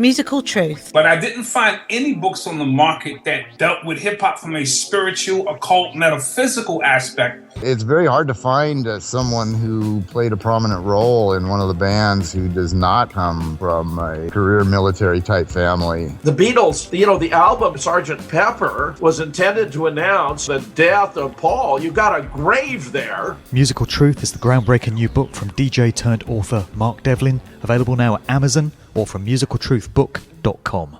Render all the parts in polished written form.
Musical Truth. But I didn't find any books on the market that dealt with hip-hop from a spiritual, occult, metaphysical aspect. It's very hard to find someone who played a prominent role in one of the bands who does not come from a career military type family. The Beatles, the album Sgt. Pepper was intended to announce the death of Paul. You got a grave there. Musical Truth is the groundbreaking new book from DJ turned author Mark Devlin, available now at Amazon or from musicaltruthbook.com.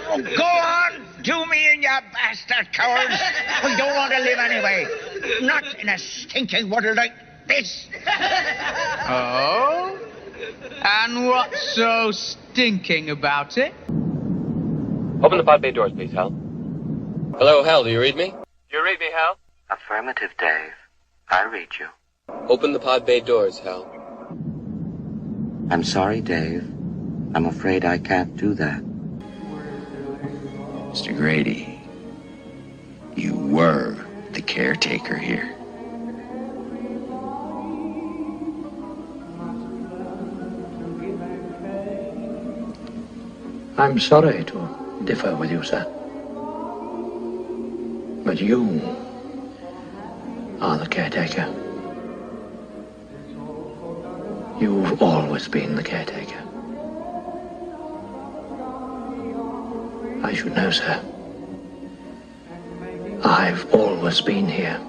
Oh, go on! Do me in, you bastard cowards! We don't want to live anyway. Not in a stinking world like this. Oh? And what's so stinking about it? Open the pod bay doors, please, Hal. Hello, Hal, do you read me? You read me, Hal? Affirmative, Dave. I read you. Open the pod bay doors, Hal. I'm sorry, Dave. I'm afraid I can't do that. Mr. Grady, you were the caretaker here. I'm sorry to differ with you, sir. But you are the caretaker. You've always been the caretaker. I should know, sir. I've always been here.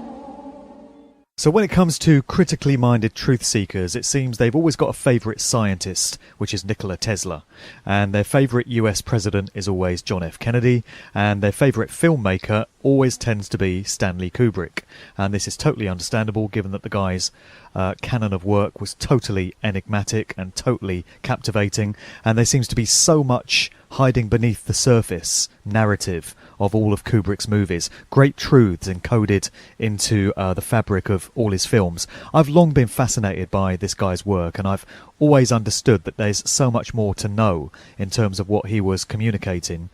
So when it comes to critically minded truth seekers, it seems they've always got a favourite scientist, which is Nikola Tesla. And their favourite US president is always John F. Kennedy. And their favourite filmmaker always tends to be Stanley Kubrick. And this is totally understandable, given that the guy's canon of work was totally enigmatic and totally captivating. And there seems to be so much hiding beneath the surface narrative of all of Kubrick's movies. Great truths encoded into the fabric of all his films. I've long been fascinated by this guy's work, and I've always understood that there's so much more to know in terms of what he was communicating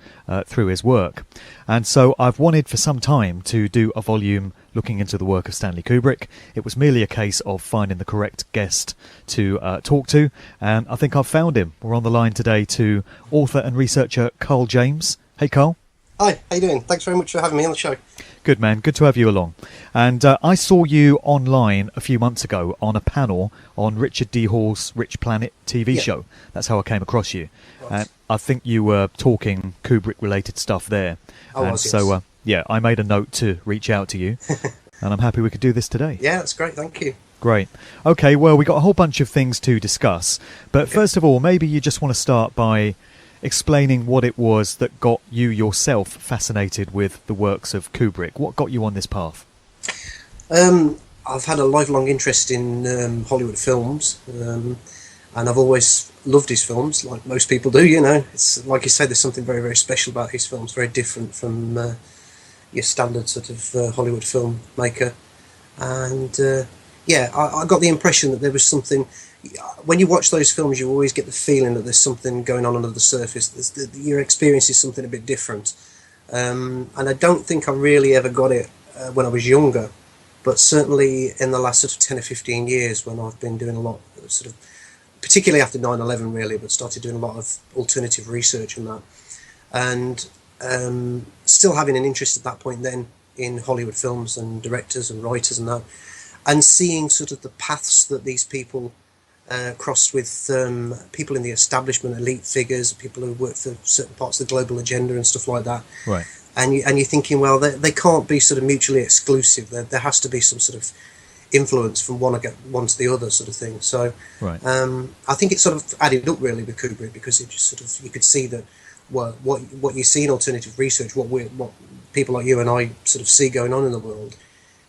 through his work. And so I've wanted for some time to do a volume looking into the work of Stanley Kubrick. It was merely a case of finding the correct guest to talk to, and I think I've found him. We're on the line today to author and researcher Carl James. Hey, Carl. Hi, how you doing? Thanks very much for having me on the show. Good, man. Good to have you along. And I saw you online a few months ago on a panel on Richard D. Hall's Rich Planet TV show. That's how I came across you. And I think you were talking Kubrick-related stuff there. So, I made a note to reach out to you, and I'm happy we could do this today. Yeah, that's great. Thank you. Great. Okay, well, we got a whole bunch of things to discuss. But first of all, maybe you just want to start by explaining what it was that got you yourself fascinated with the works of Kubrick. What got you on this path? I've had a lifelong interest in Hollywood films, and I've always loved his films, like most people do, It's like you say, there's something very, very special about his films, very different from your standard sort of Hollywood filmmaker. And I got the impression that there was something. When you watch those films, you always get the feeling that there's something going on under the surface. Your experience is something a bit different. And I don't think I really ever got it when I was younger, but certainly in the last sort of 10 or 15 years when I've been doing a lot, sort of, particularly after 9/11 really, but started doing a lot of alternative research and that. And still having an interest at that point then in Hollywood films and directors and writers and that, and seeing sort of the paths that these people crossed with people in the establishment, elite figures, people who work for certain parts of the global agenda and stuff like that. Right. And you're thinking, well, they can't be sort of mutually exclusive. There has to be some sort of influence from one to the other sort of thing. So right. I think it sort of added up really with Kubrick, because it just sort of, you could see that what you see in alternative research, what people like you and I sort of see going on in the world,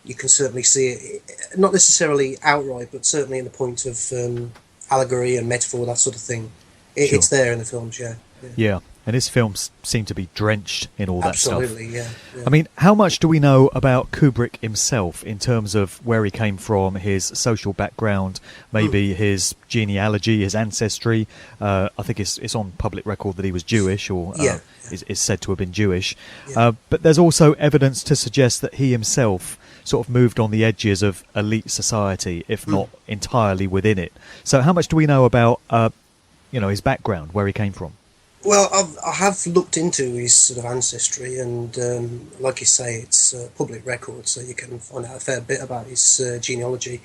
you can certainly see it, not necessarily outright, but certainly in the point of allegory and metaphor, that sort of thing. Sure. It's there in the films, Yeah, and his films seem to be drenched in all that stuff. Absolutely, yeah. I mean, how much do we know about Kubrick himself in terms of where he came from, his social background, maybe his genealogy, his ancestry? I think it's on public record that he was Jewish, or is said to have been Jewish. Yeah. But there's also evidence to suggest that he himself sort of moved on the edges of elite society, if not entirely within it. So how much do we know about his background, where he came from? Well, I have looked into his sort of ancestry, and like you say, it's public record, so you can find out a fair bit about his genealogy.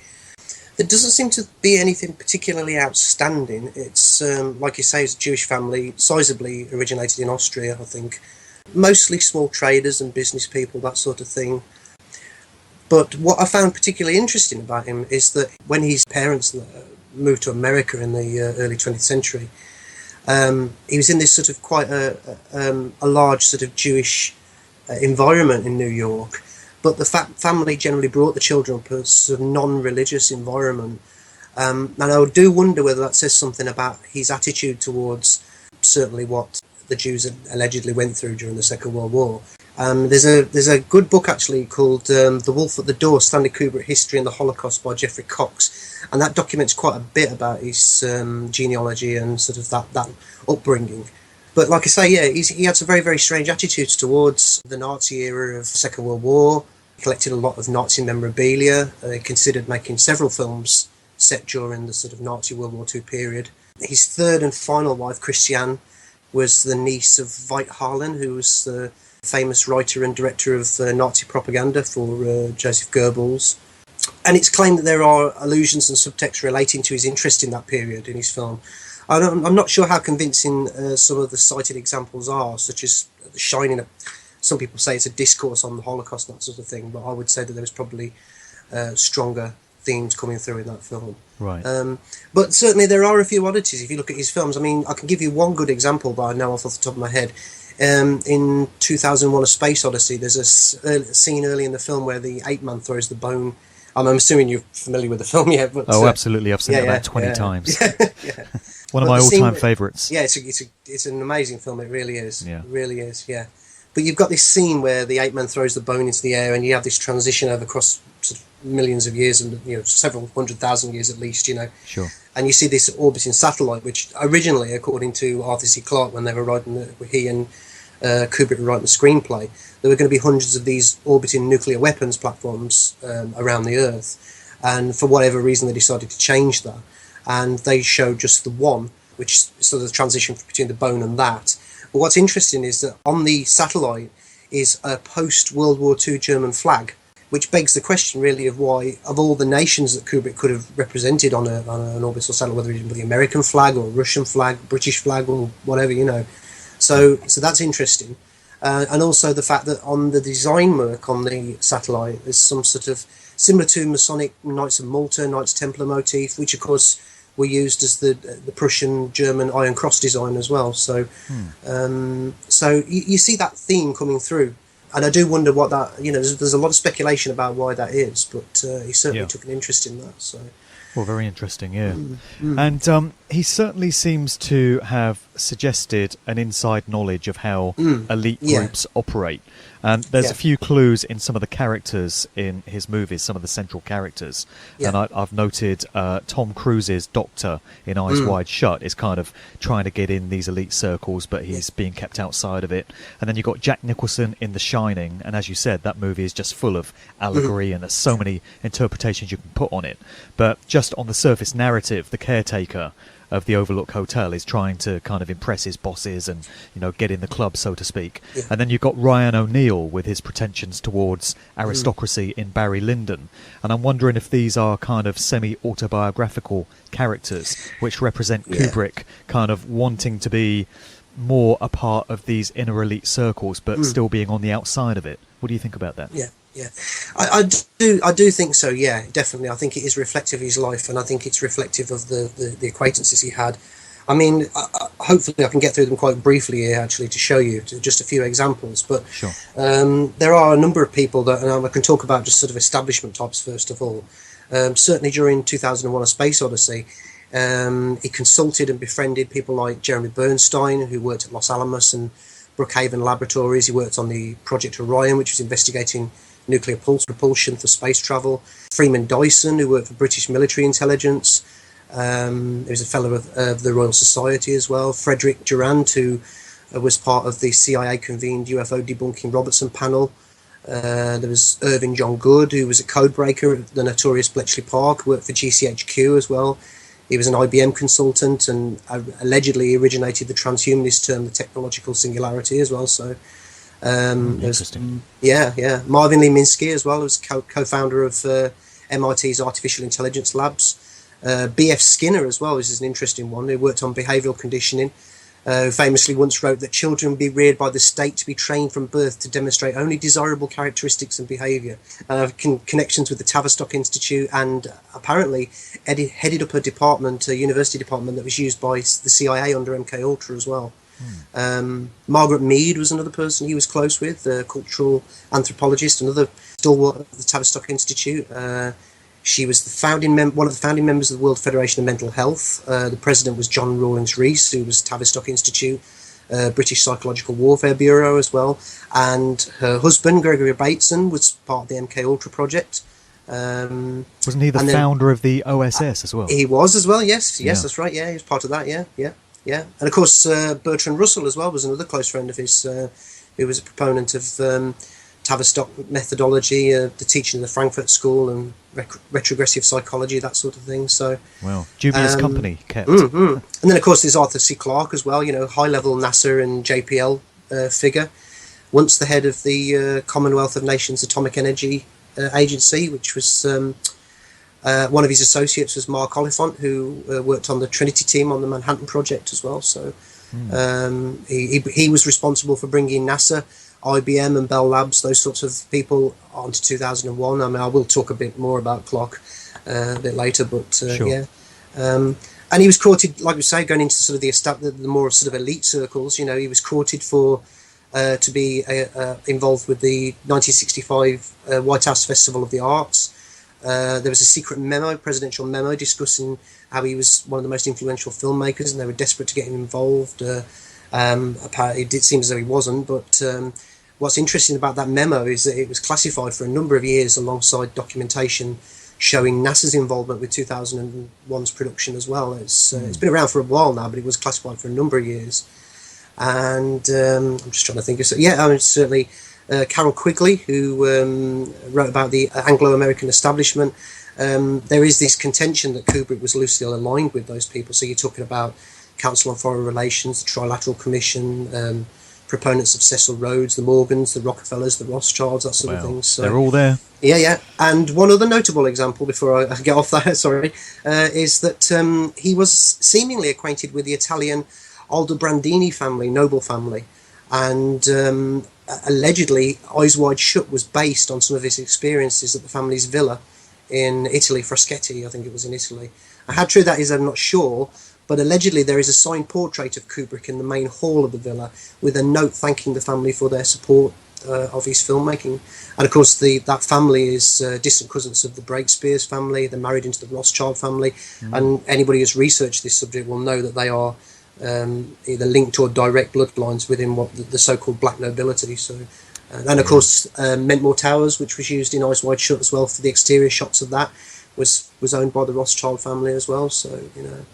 There doesn't seem to be anything particularly outstanding. It's, like you say, it's a Jewish family, sizably originated in Austria, I think. Mostly small traders and business people, that sort of thing. But what I found particularly interesting about him is that when his parents moved to America in the early 20th century, he was in this sort of quite a large sort of Jewish environment in New York. But the family generally brought the children up as a sort of non-religious environment. And I do wonder whether that says something about his attitude towards certainly what the Jews allegedly went through during the Second World War. There's a good book actually called The Wolf at the Door, Stanley Kubrick, History and the Holocaust by Geoffrey Cox. And that documents quite a bit about his genealogy and sort of that upbringing. But like I say, yeah, he had some very, very strange attitudes towards the Nazi era of the Second World War. He collected a lot of Nazi memorabilia. He considered making several films set during the sort of Nazi World War II period. His third and final wife, Christiane, was the niece of Veit Harlan, who was the famous writer and director of Nazi propaganda for Joseph Goebbels. And it's claimed that there are allusions and subtexts relating to his interest in that period in his film. I'm not sure how convincing some of the cited examples are, such as The Shining. Some people say it's a discourse on the Holocaust, that sort of thing, but I would say that there was probably stronger themes coming through in that film. Right. But certainly there are a few oddities if you look at his films. I mean, I can give you one good example that I know off the top of my head. In 2001: A Space Odyssey, there's a scene early in the film where the ape man throws the bone. I'm assuming you're familiar with the film, yeah? But, absolutely. I've seen it about 20 times. Yeah. One of my all-time favourites. Yeah, it's an amazing film. It really is. Yeah. It really is. Yeah. But you've got this scene where the ape man throws the bone into the air, and you have this transition over across sort of millions of years, and several 100,000 years at least. Sure. And you see this orbiting satellite, which originally, according to Arthur C. Clarke, when they were writing, he and Kubrick were writing the screenplay, there were going to be hundreds of these orbiting nuclear weapons platforms around the Earth. And for whatever reason, they decided to change that. And they showed just the one, which is sort of the transition between the bone and that. But what's interesting is that on the satellite is a post-World War II German flag, which begs the question, really, of why, of all the nations that Kubrick could have represented on an orbital satellite, whether it was the American flag or Russian flag, British flag, or whatever, So that's interesting. And also the fact that on the design work on the satellite, there's some sort of, similar to Masonic Knights of Malta, Knights Templar motif, which, of course, were used as the Prussian-German Iron Cross design as well. So so you see that theme coming through. And I do wonder what that, there's a lot of speculation about why that is, but he certainly took an interest in that. So. Well, very interesting, yeah. And he certainly seems to have suggested an inside knowledge of how elite groups operate. And there's a few clues in some of the characters in his movies, some of the central characters. And I've noted Tom Cruise's Doctor in Eyes Wide Shut is kind of trying to get in these elite circles, but he's being kept outside of it. And then you've got Jack Nicholson in The Shining. And as you said, that movie is just full of allegory and there's so many interpretations you can put on it. But just on the surface narrative, the caretaker of the Overlook Hotel is trying to kind of impress his bosses and, get in the club, so to speak. Yeah. And then you've got Ryan O'Neill with his pretensions towards aristocracy in Barry Lyndon. And I'm wondering if these are kind of semi-autobiographical characters which represent Kubrick kind of wanting to be more a part of these inner elite circles but still being on the outside of it. What do you think about that? Yeah, I do think so. Yeah, definitely. I think it is reflective of his life, and I think it's reflective of the acquaintances he had. I mean, hopefully I can get through them quite briefly here, actually, to show you just a few examples. But sure. There are a number of people that, and I can talk about just sort of establishment types first of all. Certainly during 2001: A Space Odyssey, he consulted and befriended people like Jeremy Bernstein, who worked at Los Alamos and Brookhaven Laboratories. He worked on the Project Orion, which was investigating nuclear propulsion for space travel. Freeman Dyson, who worked for British military intelligence. He was a fellow of the Royal Society as well. Frederick Durand, who was part of the CIA-convened UFO debunking Robertson panel. There was Irving John Good, who was a codebreaker at the notorious Bletchley Park, worked for GCHQ as well. He was an IBM consultant and allegedly originated the transhumanist term, the technological singularity, as well. So, interesting. Marvin Lee Minsky as well was co-founder of MIT's Artificial Intelligence Labs. B.F. Skinner as well is an interesting one, who worked on behavioural conditioning. Famously once wrote that children be reared by the state to be trained from birth to demonstrate only desirable characteristics and behaviour. Connections with the Tavistock Institute, and apparently headed up a department, a university department that was used by the CIA under MK Ultra as well. Margaret Mead was another person he was close with, a cultural anthropologist, another stalwart of the Tavistock Institute. She was one of the founding members of the World Federation of Mental Health. The president was John Rawlings Rees, who was Tavistock Institute, British Psychological Warfare Bureau as well. And her husband, Gregory Bateson, was part of the MK Ultra project. Wasn't he the founder of the OSS as well? He was as well, yes, that's right, he was part of that, yeah. And of course, Bertrand Russell as well was another close friend of his, who was a proponent of Tavistock methodology, the teaching of the Frankfurt School and retrogressive psychology, that sort of thing. So, well, dubious company kept. And then, of course, there's Arthur C. Clarke as well, high-level NASA and JPL figure. Once the head of the Commonwealth of Nations Atomic Energy Agency, which was one of his associates was Mark Oliphant, who worked on the Trinity team on the Manhattan Project as well. So he was responsible for bringing NASA, IBM and Bell Labs, those sorts of people, onto 2001. I mean, I will talk a bit more about Clarke a bit later, but sure. Yeah. And he was courted, like we say, going into sort of the more sort of elite circles. He was courted for to be involved with the 1965 White House Festival of the Arts. There was a secret presidential memo, discussing how he was one of the most influential filmmakers, and they were desperate to get him involved. Apparently, it did seem as though he wasn't, but what's interesting about that memo is that it was classified for a number of years alongside documentation showing NASA's involvement with 2001's production as well. It's been around for a while now, but it was classified for a number of years. And I'm just trying to think of... certainly Carol Quigley, who wrote about the Anglo-American establishment. There is this contention that Kubrick was loosely aligned with those people. So you're talking about Council on Foreign Relations, the Trilateral Commission, proponents of Cecil Rhodes, the Morgans, the Rockefellers, the Rothschilds, that sort of thing. So, they're all there. Yeah. And one other notable example before I get off that, is that he was seemingly acquainted with the Italian Aldobrandini family, noble family. And allegedly, Eyes Wide Shut was based on some of his experiences at the family's villa in Italy, Fraschetti, I think it was in Italy. How true that is, I'm not sure. But allegedly there is a signed portrait of Kubrick in the main hall of the villa with a note thanking the family for their support of his filmmaking. And of course that family is distant cousins of the Breakspears family. They're married into the Rothschild family. And anybody who's researched this subject will know that they are either linked or direct bloodlines within what the so-called black nobility. So, and of course Mentmore Towers, which was used in Eyes Wide Shut as well for the exterior shots of that, was owned by the Rothschild family as well. So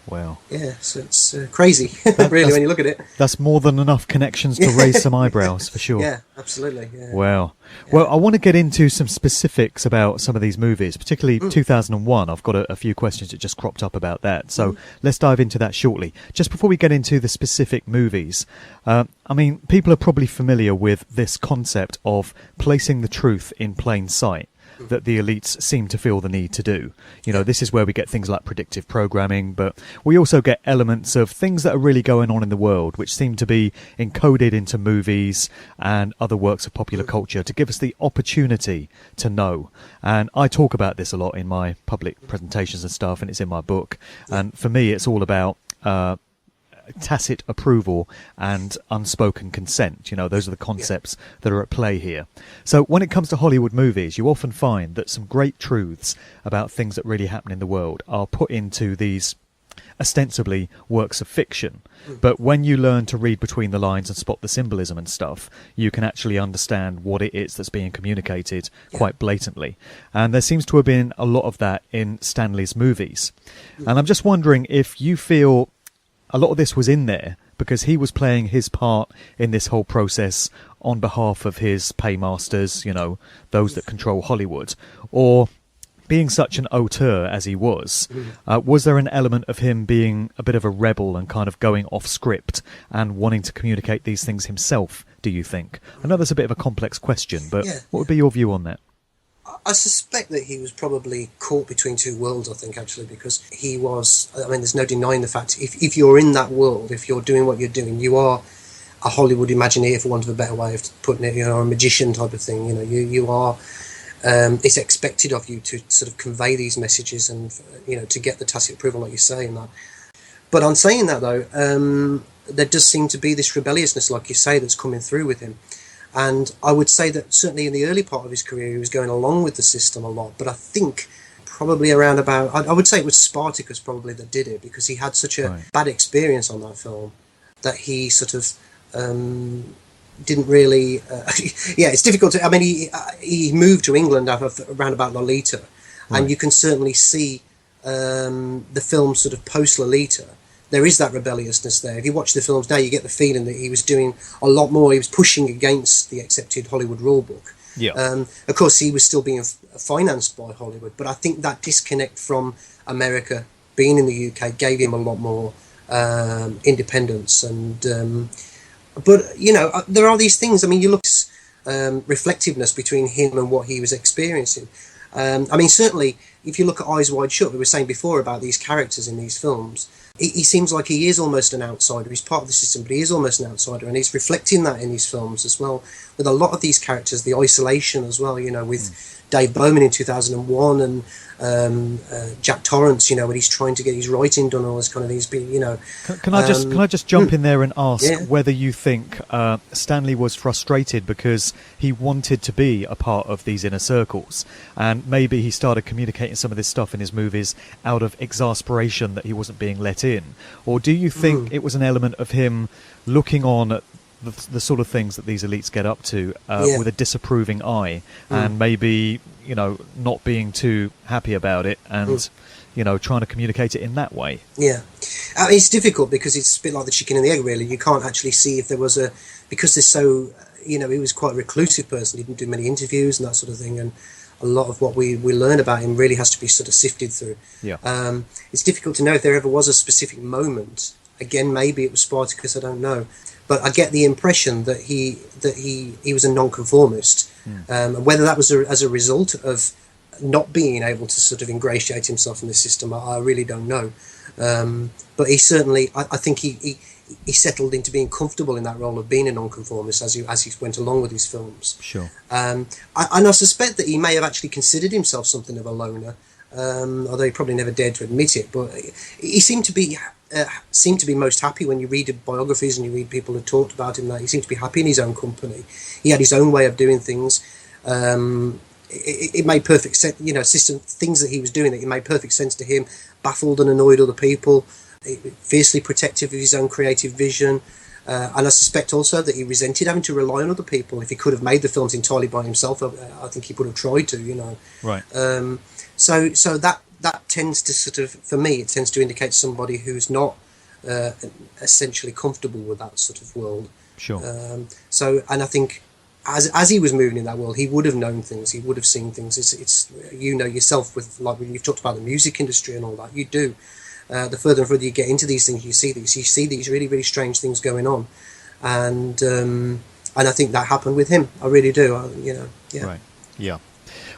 wow, yeah, so it's crazy really when you look at it. That's more than enough connections to raise some eyebrows for sure. Yeah, absolutely. Yeah. Wow. Well, I want to get into some specifics about some of these movies, particularly 2001. I've got a few questions that just cropped up about that, so let's dive into that shortly. Just before we get into the specific movies, I mean, people are probably familiar with this concept of placing the truth in plain sight that the elites seem to feel the need to do. This is where we get things like predictive programming, but we also get elements of things that are really going on in the world, which seem to be encoded into movies and other works of popular culture to give us the opportunity to know. And I talk about this a lot in my public presentations and stuff, and it's in my book. And for me, it's all about tacit approval and unspoken consent. Those are the concepts that are at play here. So when it comes to Hollywood movies, you often find that some great truths about things that really happen in the world are put into these ostensibly works of fiction. But when you learn to read between the lines and spot the symbolism and stuff, you can actually understand what it is that's being communicated quite blatantly. And there seems to have been a lot of that in Stanley's movies. And I'm just wondering if you feel a lot of this was in there because he was playing his part in this whole process on behalf of his paymasters, those that control Hollywood, or being such an auteur as he was there an element of him being a bit of a rebel and kind of going off script and wanting to communicate these things himself, do you think? I know that's a bit of a complex question, but what would be your view on that? I suspect that he was probably caught between two worlds, I think, actually, because he was, I mean, there's no denying the fact, if you're in that world, if you're doing what you're doing, you are a Hollywood Imagineer, for want of a better way of putting it, a magician type of thing. You are, it's expected of you to sort of convey these messages and, to get the tacit approval, like you say, and that. But on saying that, though, there does seem to be this rebelliousness, like you say, that's coming through with him. And I would say that certainly in the early part of his career, he was going along with the system a lot. But I think probably around about, I would say it was Spartacus probably that did it, because he had such a bad experience on that film that he sort of didn't really, it's difficult to, I mean, he moved to England around about Lolita, and you can certainly see the film sort of post-Lolita. There is that rebelliousness there. If you watch the films now, you get the feeling that he was doing a lot more. He was pushing against the accepted Hollywood rulebook. Yeah. Of course, he was still being financed by Hollywood, but I think that disconnect from America, being in the UK, gave him a lot more independence. And but there are these things. I mean, you look at reflectiveness between him and what he was experiencing. I mean, certainly, if you look at Eyes Wide Shut, we were saying before about these characters in these films. He seems like he is almost an outsider. He's part of the system, but he is almost an outsider, and he's reflecting that in his films as well. With a lot of these characters, the isolation as well, with Dave Bowman in 2001 and Jack Torrance, when he's trying to get his writing done, all this kind of things. Can I just jump in there and ask whether you think Stanley was frustrated because he wanted to be a part of these inner circles, and maybe he started communicating some of this stuff in his movies out of exasperation that he wasn't being let in, or do you think it was an element of him looking on at the sort of things that these elites get up to with a disapproving eye, and maybe not being too happy about it, and trying to communicate it in that way? It's difficult because it's a bit like the chicken and the egg, really. You can't actually see if there was because there's so he was quite a reclusive person. He didn't do many interviews and that sort of thing, and a lot of what we learn about him really has to be sort of sifted through. It's difficult to know if there ever was a specific moment. Again, maybe it was Spartacus, I don't know. But I get the impression that he was a nonconformist, and whether that was as a result of not being able to sort of ingratiate himself in the system, I really don't know. But he certainly, I think he settled into being comfortable in that role of being a nonconformist as he went along with his films. Sure. And I suspect that he may have actually considered himself something of a loner, although he probably never dared to admit it. But he seemed to be most happy when you read biographies and you read people who talked about him. That he seemed to be happy in his own company. He had his own way of doing things. It made perfect sense. Things that he was doing, it made perfect sense to him. Baffled and annoyed other people. Fiercely protective of his own creative vision. And I suspect also that he resented having to rely on other people. If he could have made the films entirely by himself, I think he would have tried to. Right. So that tends to sort of, for me, it tends to indicate somebody who's not essentially comfortable with that sort of world. Sure. And I think as he was moving in that world, he would have known things. He would have seen things. It's yourself with, like when you've talked about the music industry and all that. You do. The further and further you get into these things, you see these really, really strange things going on, and I think that happened with him. I really do. Right. Yeah.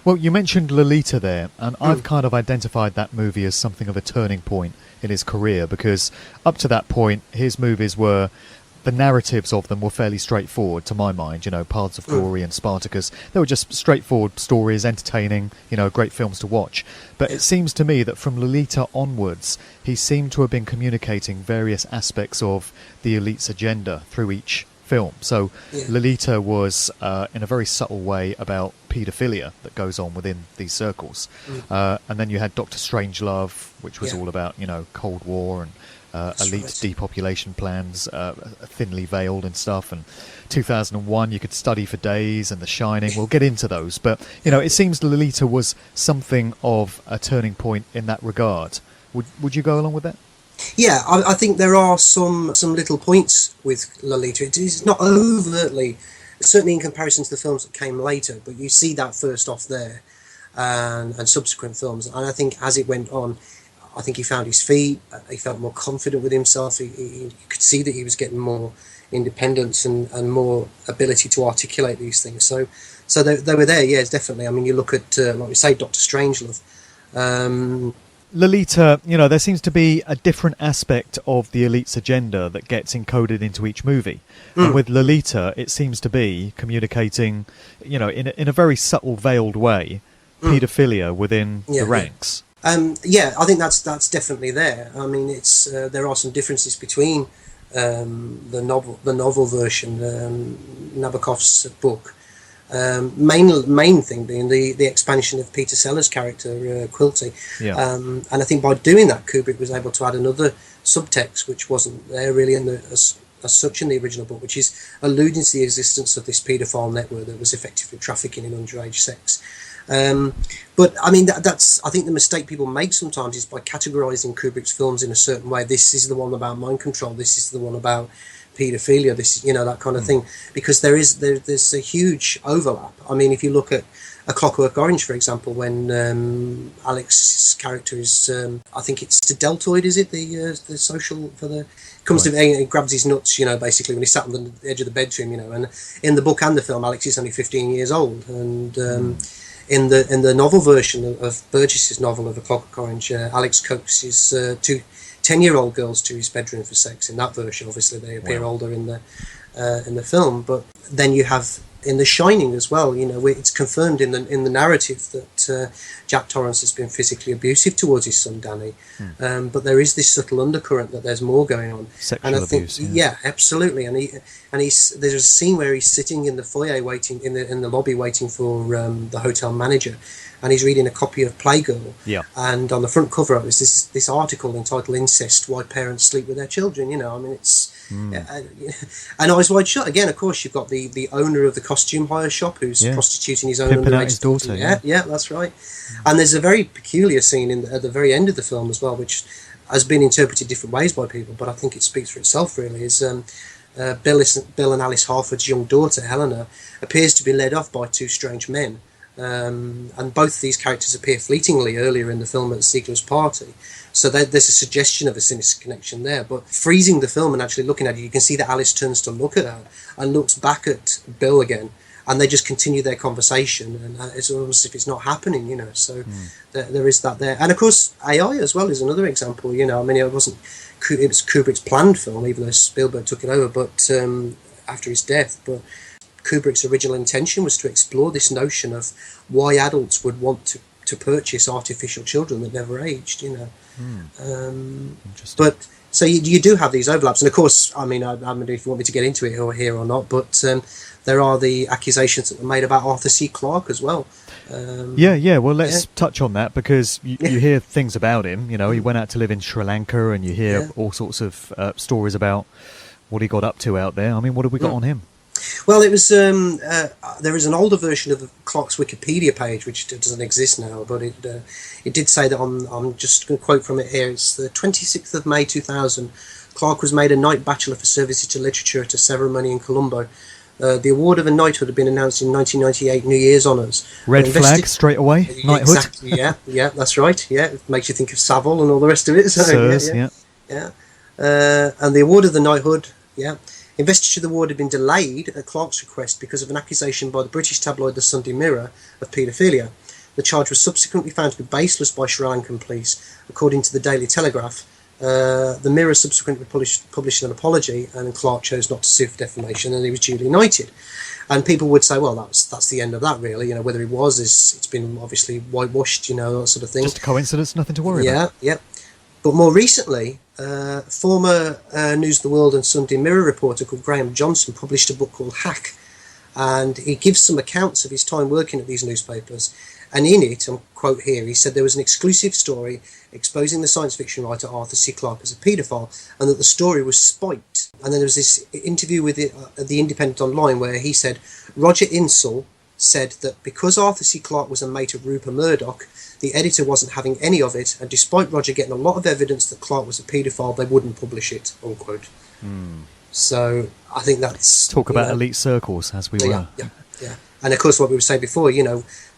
Well, you mentioned Lolita there, and I've kind of identified that movie as something of a turning point in his career, because up to that point, his movies were, the narratives of them were fairly straightforward to my mind. Paths of Glory and Spartacus, they were just straightforward stories, entertaining, great films to watch. But it seems to me that from Lolita onwards, he seemed to have been communicating various aspects of the elite's agenda through each film. So Lolita was in a very subtle way about paedophilia that goes on within these circles, and then you had Dr. Strangelove, which was all about Cold War and elite depopulation plans, thinly veiled and stuff. And 2001, you could study for days, and The Shining. We'll get into those, but it seems Lolita was something of a turning point in that regard. Would you go along with that? Yeah, I think there are some little points with Lolita. It is not overtly, certainly in comparison to the films that came later, but you see that first off there. and subsequent films. And I think as it went on, I think he found his feet. He felt more confident with himself. He could see that he was getting more independence and more ability to articulate these things. So they were there, yes, definitely. I mean, you look at, like we say, Dr. Strangelove. Lolita, there seems to be a different aspect of the elite's agenda that gets encoded into each movie. And with Lolita, it seems to be communicating, in a very subtle, veiled way, paedophilia within the ranks. I think that's definitely there. I mean, it's there are some differences between the novel version, Nabokov's book. Main thing being the expansion of Peter Sellers' character, Quilty. And I think by doing that, Kubrick was able to add another subtext which wasn't there really as such in the original book, which is alluding to the existence of this paedophile network that was effectively trafficking in underage sex. But I mean, that's I think the mistake people make sometimes is by categorizing Kubrick's films in a certain way. This is the one about mind control. This is the one about paedophilia. This, that kind of thing. Because there's a huge overlap. I mean, if you look at A Clockwork Orange, for example, when Alex's character is, I think it's the deltoid, is it the social for the. Comes to he grabs his nuts, basically when he's sat on the edge of the bedroom, and in the book and the film, Alex is only 15 years old, and in the novel version of Burgess's novel of A Clockwork Orange, Alex coaxes two 10-year-old girls to his bedroom for sex. In that version, obviously they appear older in the film, but then you have in The Shining as well, it's confirmed in the narrative that Jack Torrance has been physically abusive towards his son Danny, but there is this subtle undercurrent that there's more going on. Sexual abuse. Yeah, absolutely. And there's a scene where he's sitting in the foyer waiting in the lobby waiting for the hotel manager, and he's reading a copy of Playgirl. Yeah. And on the front cover of it is this article entitled "Incest: Why Parents Sleep with Their Children." I mean, it's and Eyes Wide Shut. Again, of course, you've got the owner of the costume hire shop who's prostituting his own pimping out underage his daughter. Yeah, that's right. And there's a very peculiar scene at the very end of the film as well, which has been interpreted different ways by people, but I think it speaks for itself. Really, is Bill and Alice Harford's young daughter Helena appears to be led off by two strange men. And both these characters appear fleetingly earlier in the film at Ziegler's party. So there's a suggestion of a sinister connection there. But freezing the film and actually looking at it, you can see that Alice turns to look at her and looks back at Bill again, and they just continue their conversation, and it's almost as if it's not happening, So there is that there. And of course, AI as well is another example. I mean, it was Kubrick's planned film, even though Spielberg took it over, but after his death. But Kubrick's original intention was to explore this notion of why adults would want to purchase artificial children that never aged, But so you do have these overlaps, and of course, I mean, I don't know if you want me to get into it here or not, but there are the accusations that were made about Arthur C. Clarke as well. Well, let's touch on that, because you hear things about him. He went out to live in Sri Lanka, and you hear all sorts of stories about what he got up to out there. I mean, what have we got on him? Well, it was there is an older version of Clarke's Wikipedia page which doesn't exist now, but it did say that I'm just going to quote from it here. It's the 26th of May 2000. Clarke was made a Knight Bachelor for services to literature at a ceremony in Colombo. The award of a knighthood had been announced in 1998 New Year's honours. Red flag straight away. Knighthood. Exactly. Yeah, that's right. Yeah, it makes you think of Savile and all the rest of it. So, Sirs, yeah. And the award of the knighthood. Yeah. Investiture of the award had been delayed at Clarke's request because of an accusation by the British tabloid The Sunday Mirror of paedophilia. The charge was subsequently found to be baseless by Sri Lankan police, according to the Daily Telegraph. The Mirror subsequently published an apology, and Clarke chose not to sue for defamation, and he was duly knighted. And people would say, well, that's the end of that, really. Whether it was, it's been obviously whitewashed, that sort of thing. Just a coincidence, nothing to worry about. Yeah. But more recently, former News of the World and Sunday Mirror reporter called Graham Johnson published a book called Hack, and he gives some accounts of his time working at these newspapers. And in it, and quote here, he said there was an exclusive story exposing the science fiction writer Arthur C. Clarke as a paedophile, and that the story was spiked. And then there was this interview with the Independent Online where he said Roger Insall said that because Arthur C. Clarke was a mate of Rupert Murdoch, the editor wasn't having any of it, and despite Roger getting a lot of evidence that Clarke was a paedophile, they wouldn't publish it, unquote. So I think that's... Talk about elite circles, as we were. Yeah. And of course, what we were saying before,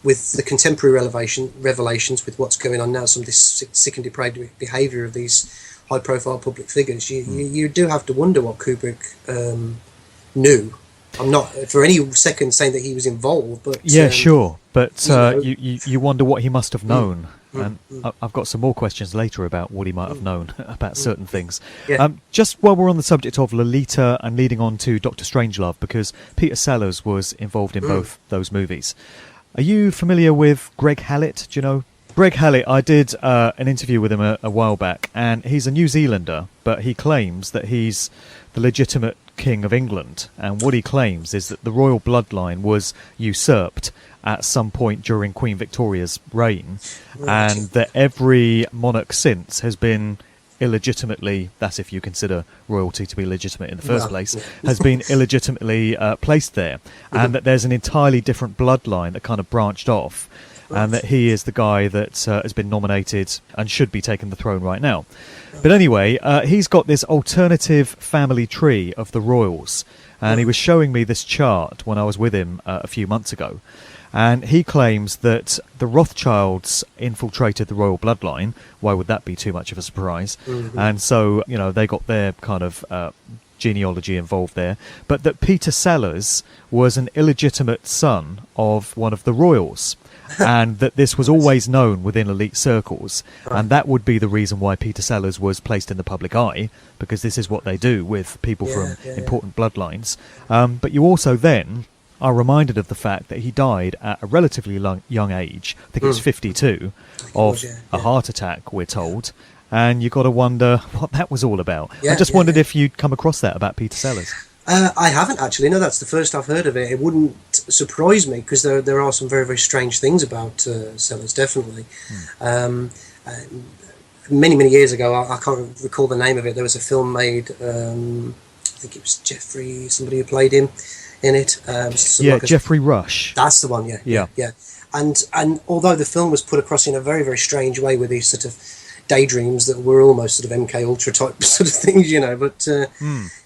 with the contemporary revelations, with what's going on now, some of this sick and depraved behaviour of these high-profile public figures, you do have to wonder what Kubrick knew. I'm not for any second saying that he was involved, but sure. But you wonder what he must have known. And I've got some more questions later about what he might have known about certain things. Yeah. Just while we're on the subject of Lolita and leading on to Dr. Strangelove, because Peter Sellers was involved in both those movies. Are you familiar with Greg Hallett? Do you know? Greg Hallett, I did an interview with him a while back, and he's a New Zealander, but he claims that he's the legitimate King of England. And what he claims is that the royal bloodline was usurped at some point during Queen Victoria's reign, and that every monarch since has been illegitimately, that's if you consider royalty to be legitimate in the first place, has been illegitimately placed there, and that there's an entirely different bloodline that kind of branched off, and that he is the guy that has been nominated and should be taking the throne right now. But anyway, he's got this alternative family tree of the royals, and he was showing me this chart when I was with him a few months ago. And he claims that the Rothschilds infiltrated the royal bloodline. Why would that be too much of a surprise? And so, they got their kind of genealogy involved there. But that Peter Sellers was an illegitimate son of one of the royals. And that this was always known within elite circles. And that would be the reason why Peter Sellers was placed in the public eye, because this is what they do with people from important bloodlines. But you also then are reminded of the fact that he died at a relatively young age. I think it was 52, of a heart attack, we're told. And you've got to wonder what that was all about. I just wondered if you'd come across that about Peter Sellers. I haven't actually. No, that's the first I've heard of it. It wouldn't surprise me, because there are some very, very strange things about Sellers, definitely. Many, many years ago, I can't recall the name of it, there was a film made, I think it was Jeffrey, somebody who played him in it. Jeffrey Rush. That's the one, yeah. And although the film was put across in a very, very strange way with these sort of daydreams that were almost sort of MK Ultra type sort of things, but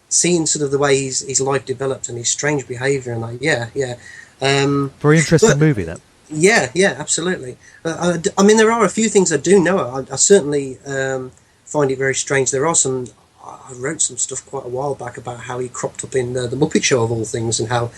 seeing sort of the way his life developed and his strange behaviour and very interesting movie, that. Yeah, absolutely. I mean, there are a few things I do know. I certainly find it very strange. There are some. I wrote some stuff quite a while back about how he cropped up in the Muppet Show of all things, and how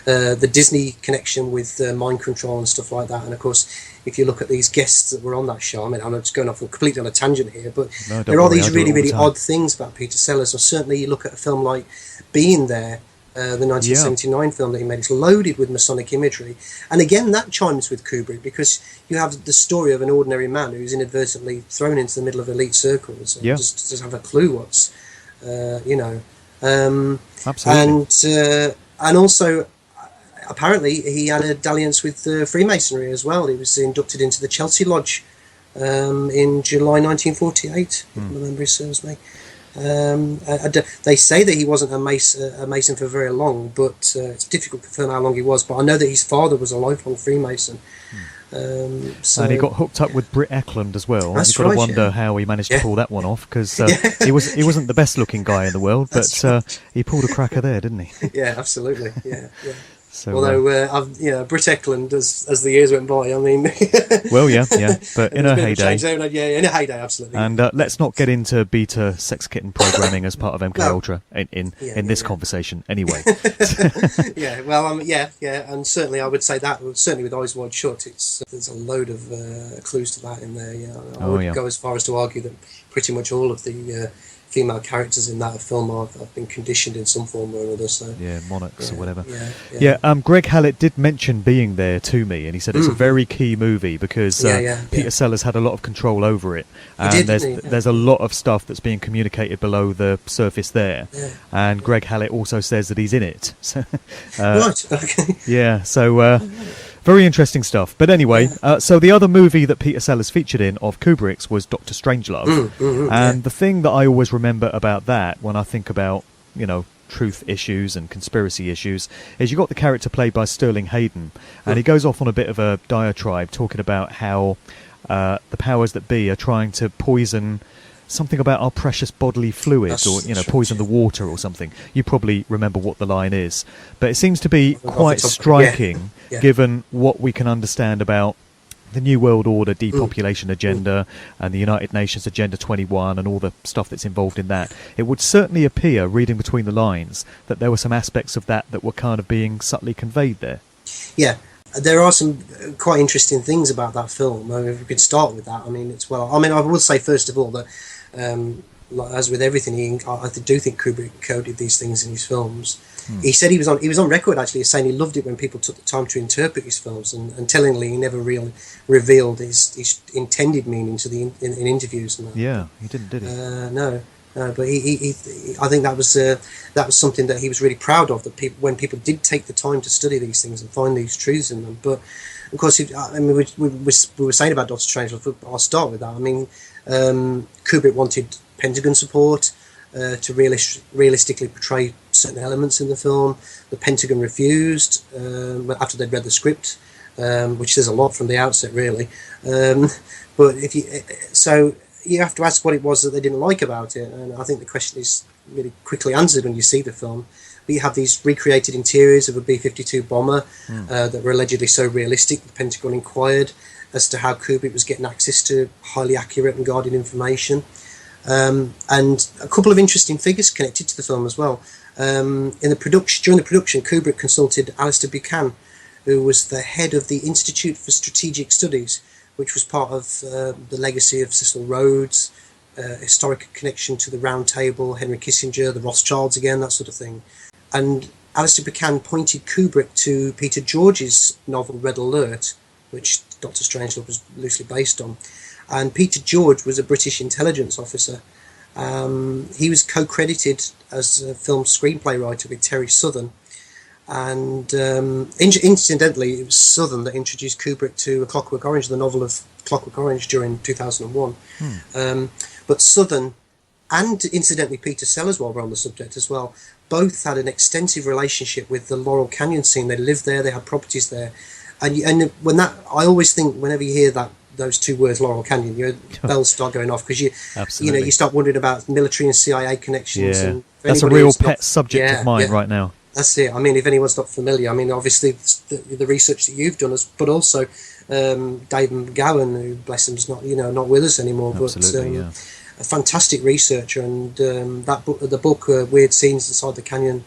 the Disney connection with mind control and stuff like that. And of course, if you look at these guests that were on that show, I mean, I'm just going off completely on a tangent here, but there are these really, really odd things about Peter Sellers. Or certainly you look at a film like Being There, the 1979 film that he made. It's loaded with Masonic imagery. And again, that chimes with Kubrick, because you have the story of an ordinary man who's inadvertently thrown into the middle of elite circles and just doesn't have a clue what's, Absolutely. And also, apparently, he had a dalliance with Freemasonry as well. He was inducted into the Chelsea Lodge in July 1948, if my memory serves me. They say that he wasn't a Mason for very long, but it's difficult to confirm how long he was. But I know that his father was a lifelong Freemason. And he got hooked up with Britt Eklund as well. That's You've got to wonder how he managed to pull that one off, because he wasn't the best looking guy in the world, but he pulled a cracker there, didn't he? Yeah, absolutely. Yeah. So, although Britt Eklund, as the years went by, I mean, well, but in her heyday, in her heyday, absolutely. And let's not get into beta sex kitten programming as part of MK Ultra in this conversation, anyway. And certainly I would say that certainly with Eyes Wide Shut, there's a load of clues to that in there. Yeah, I would go as far as to argue that pretty much all of the female characters in that film have been conditioned in some form or another. So monarchs or whatever. Greg Hallett did mention Being There to me, and he said it's a very key movie because Peter Sellers had a lot of control over it, and there's a lot of stuff that's being communicated below the surface there. And Greg Hallett also says that he's in it. Right. Okay. So. Very interesting stuff. But anyway, so the other movie that Peter Sellers featured in of Kubrick's was Dr. Strangelove. And the thing that I always remember about that when I think about, truth issues and conspiracy issues is you got the character played by Sterling Hayden, and he goes off on a bit of a diatribe talking about how the powers that be are trying to poison something about our precious bodily fluids, or poison the water or something. You probably remember what the line is, but it seems to be quite striking, given what we can understand about the New World Order depopulation agenda and the United Nations Agenda 21 and all the stuff that's involved in that. It would certainly appear, reading between the lines, that there were some aspects of that were kind of being subtly conveyed there. Yeah, there are some quite interesting things about that film. I mean, if we could start with that, I will say first of all that, as with everything, I do think Kubrick coded these things in his films. He said he was on record actually saying he loved it when people took the time to interpret his films, and tellingly he never really revealed his intended meaning to in interviews. And that. Yeah, he didn't, did he? No, but he I think that was something that he was really proud of, that when people did take the time to study these things and find these truths in them. But of course, we were saying about Dr. Strangelove. I'll start with that. I mean, Kubrick wanted Pentagon support to realistically portray certain elements in the film. The Pentagon refused after they'd read the script, which says a lot from the outset, really. But so you have to ask what it was that they didn't like about it, and I think the question is really quickly answered when you see the film. But you have these recreated interiors of a B-52 bomber that were allegedly so realistic. The Pentagon inquired as to how Kubrick was getting access to highly accurate and guarded information. And a couple of interesting figures connected to the film as well. During the production, Kubrick consulted Alistair Buchan, who was the head of the Institute for Strategic Studies, which was part of the legacy of Cecil Rhodes, historic connection to the Round Table, Henry Kissinger, the Rothschilds again, that sort of thing. And Alistair Buchan pointed Kubrick to Peter George's novel Red Alert, which Dr. Strangelove was loosely based on. And Peter George was a British intelligence officer. He was co-credited as a film screenplay writer with Terry Southern. And incidentally, it was Southern that introduced Kubrick to A Clockwork Orange, the novel of Clockwork Orange, during 2001. But Southern and, incidentally, Peter Sellers, while we're on the subject as well, both had an extensive relationship with the Laurel Canyon scene. They lived there, they had properties there. And when that, I always think, whenever you hear those two words, Laurel Canyon, your bells start going off, because you start wondering about military and CIA connections. Yeah. And that's a real pet subject of mine right now. That's it. I mean, if anyone's not familiar, I mean, obviously the research that you've done, but also Dave McGowan, who, bless him, is not with us anymore. Absolutely, but a fantastic researcher, and the book Weird Scenes Inside the Canyon.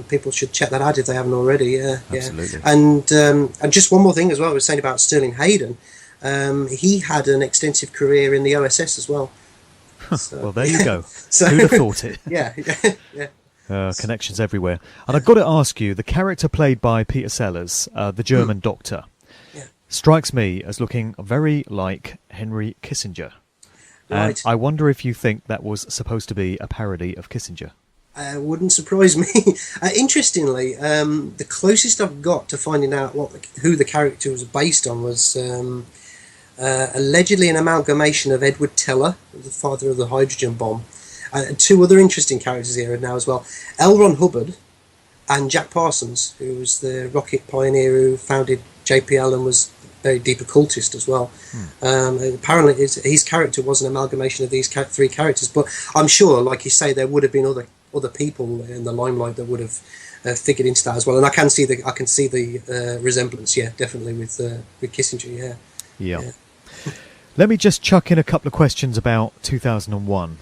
People should check that out if they haven't already. Absolutely. And just one more thing as well. I was saying about Sterling Hayden. He had an extensive career in the OSS as well. So, well, there you go. Who'd have thought it? Yeah. Connections everywhere. And I've got to ask you, the character played by Peter Sellers, the German doctor, strikes me as looking very like Henry Kissinger. Right. And I wonder if you think that was supposed to be a parody of Kissinger. Wouldn't surprise me. Interestingly, the closest I've got to finding out who the character was based on was allegedly an amalgamation of Edward Teller, the father of the hydrogen bomb, and two other interesting characters here now as well. L. Ron Hubbard and Jack Parsons, who was the rocket pioneer who founded JPL and was a very deep occultist as well. Apparently his character was an amalgamation of these three characters, but I'm sure, like you say, there would have been other people in the limelight that would have figured into that as well. And I can see the resemblance, definitely with Kissinger, Yeah. Let me just chuck in a couple of questions about 2001,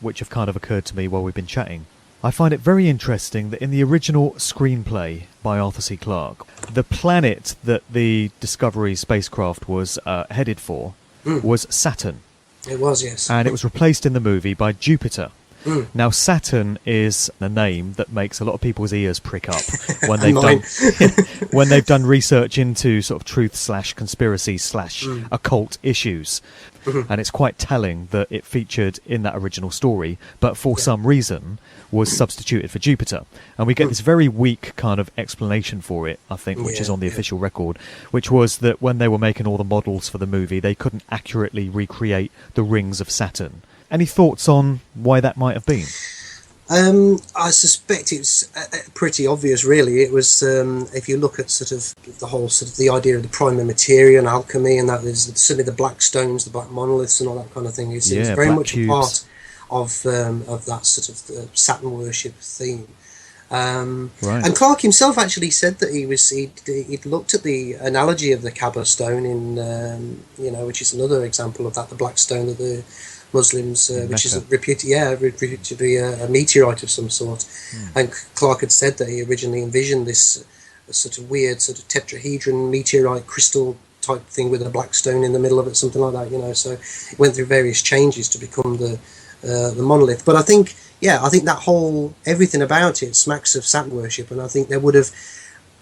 which have kind of occurred to me while we've been chatting. I find it very interesting that in the original screenplay by Arthur C. Clarke, the planet that the Discovery spacecraft was headed for was Saturn. It was, yes. And it was replaced in the movie by Jupiter. Now, Saturn is a name that makes a lot of people's ears prick up when they've done research into sort of truth/conspiracy/ occult issues. And it's quite telling that it featured in that original story, but for some reason was substituted for Jupiter. And we get this very weak kind of explanation for it, I think, which is on the official record, which was that when they were making all the models for the movie, they couldn't accurately recreate the rings of Saturn. Any thoughts on why that might have been? I suspect it's pretty obvious, really. It was, if you look at sort of the whole sort of the idea of the prima materia and alchemy, and that there's certainly the black stones, the black monoliths, and all that kind of thing. It's very much a part of that sort of Saturn worship theme. Right. And Clarke himself actually said that he'd looked at the analogy of the Kaaba stone in which is another example of that, the black stone of the Muslims, which is reputed to be a meteorite of some sort. And Clarke had said that he originally envisioned this sort of weird sort of tetrahedron meteorite crystal type thing with a black stone in the middle of it, something like that. So it went through various changes to become the monolith. But I think that whole everything about it smacks of Saturn worship, and I think they would have.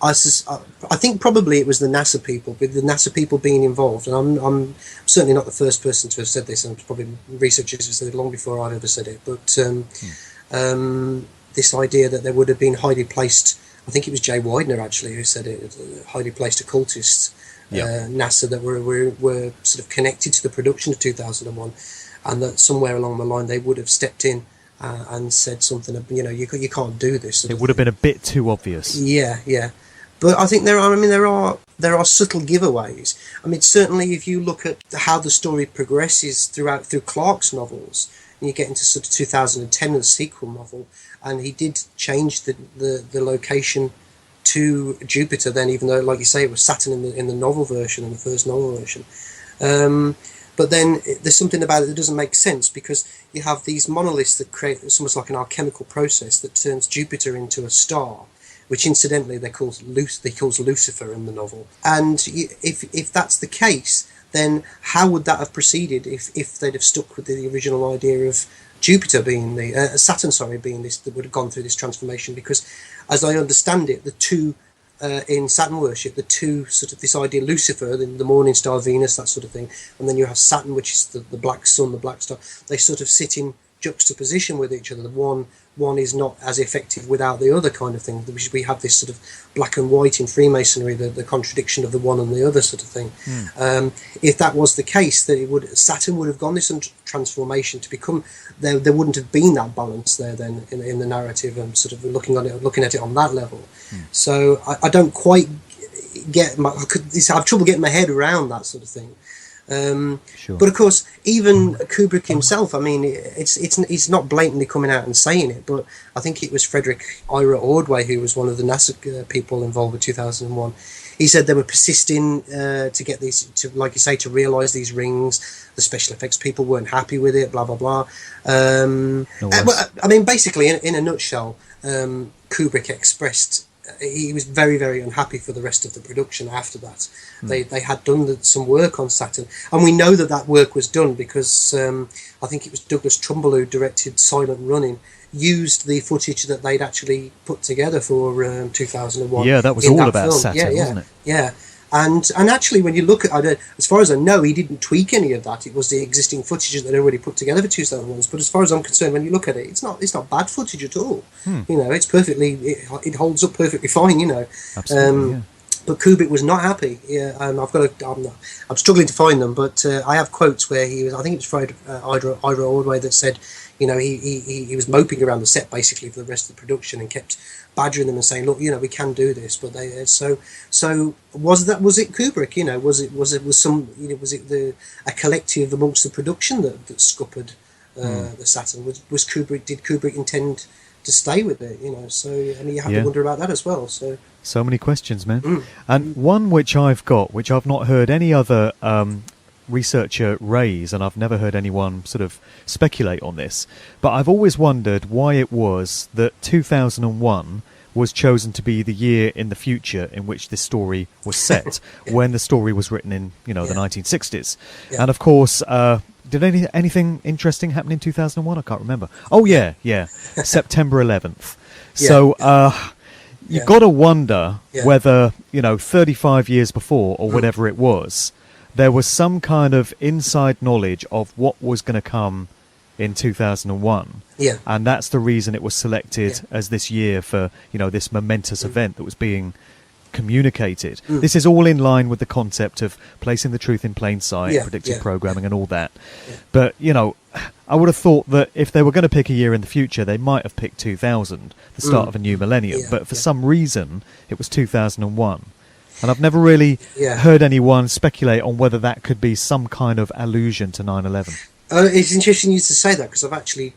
I think probably it was the NASA people, with the NASA people being involved, and I'm certainly not the first person to have said this, and probably researchers have said it long before I've ever said it, but this idea that there would have been highly placed, I think it was Jay Widener actually who said it, highly placed occultists, NASA, that were sort of connected to the production of 2001, and that somewhere along the line they would have stepped in and said something, you can't do this. It would have been a bit too obvious. Yeah. But I think there are subtle giveaways. I mean, certainly if you look at how the story progresses through Clarke's novels, and you get into sort of 2010, the sequel novel, and he did change the location to Jupiter then, even though, like you say, it was Saturn in the novel version, in the first novel version. But then there's something about it that doesn't make sense, because you have these monoliths that create, it's almost like an alchemical process that turns Jupiter into a star, which incidentally they calls Lucifer in the novel. And if that's the case, then how would that have proceeded if they'd have stuck with the original idea of Jupiter being Saturn being this, that would have gone through this transformation? Because as I understand it, the two in Saturn worship, the two sort of this idea, Lucifer, the morning star, Venus, that sort of thing, and then you have Saturn, which is the black sun, the black star. They sort of sit in juxtaposition with each other. The one is not as effective without the other, kind of thing. We have this sort of black and white in Freemasonry, the contradiction of the one and the other sort of thing. If that was the case, that Saturn would have gone this transformation to become, there wouldn't have been that balance there then in the narrative, and sort of looking at it on that level. So I don't quite get I have trouble getting my head around that sort of thing. Sure. But of course, even Kubrick himself, I mean, it's not blatantly coming out and saying it, but I think it was Frederick Ira Ordway, who was one of the NASA people involved with 2001. He said they were persisting to get these, to, like you say, to realise these rings. The special effects people weren't happy with it, blah, blah, blah. I mean, basically, in a nutshell, Kubrick expressed he was very, very unhappy for the rest of the production after that. They had done some work on Saturn, and we know that work was done because I think it was Douglas Trumbull who directed Silent Running, used the footage that they'd actually put together for 2001. Yeah, that was all about film. Saturn, wasn't it? Yeah. And actually, when you look at it, as far as I know, he didn't tweak any of that. It was the existing footage that they'd already put together for 2001. But as far as I'm concerned, when you look at it, it's not bad footage at all. It's perfectly, it holds up perfectly fine. Absolutely. Yeah. But Kubrick was not happy. Yeah, and I'm struggling to find them, but I have quotes where he was. I think it was Ira Ordway that said, he was moping around the set basically for the rest of the production and kept badgering them and saying, look, we can do this. But they so was it Kubrick? Was it a collective amongst the production that scuppered the Saturn? Did Kubrick intend to stay with it? So you have to wonder about that as well. So many questions, man. And one which I've got, which I've not heard any other researcher raise, and I've never heard anyone sort of speculate on this, but I've always wondered why it was that 2001 was chosen to be the year in the future in which this story was set, when the story was written in the 1960s. And of course, did anything interesting happen in 2001? I can't remember. Oh yeah, September 11th. So you've got to wonder whether 35 years before or whatever it was, there was some kind of inside knowledge of what was going to come in 2001. And that's the reason it was selected as this year for, this momentous event that was being communicated. This is all in line with the concept of placing the truth in plain sight, predictive programming and all that. But, I would have thought that if they were going to pick a year in the future, they might have picked 2000, the start of a new millennium. But for some reason, it was 2001. And I've never really heard anyone speculate on whether that could be some kind of allusion to 9/11. It's interesting you to say that, because I've actually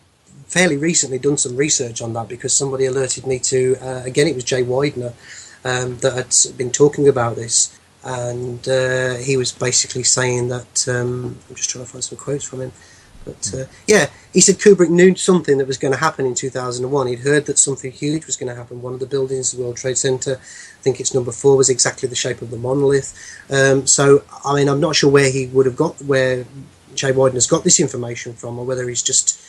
fairly recently done some research on that, because somebody alerted me to, again, it was Jay Widener, that had been talking about this. And he was basically saying that, I'm just trying to find some quotes from him, but he said Kubrick knew something that was going to happen in 2001. He'd heard that something huge was going to happen. One of the buildings, the World Trade Center, I think it's number 4, was exactly the shape of the monolith. So, I mean, I'm not sure where Jay Widener's got this information from, or whether he's just...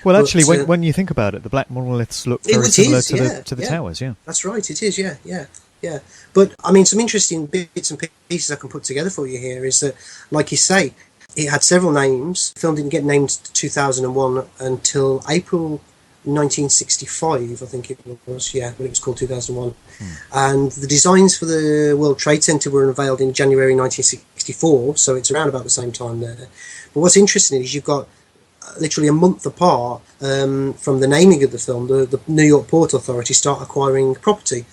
Well, actually, when you think about it, the black monoliths look very similar to the towers, That's right, it is, yeah. But, I mean, some interesting bits and pieces I can put together for you here is that, like you say, it had several names. The film didn't get named 2001 until April 1965, I think it was, when it was called 2001. And the designs for the World Trade Center were unveiled in January 1964, so it's around about the same time there. But what's interesting is you've got literally a month apart from the naming of the film, the New York Port Authority start acquiring property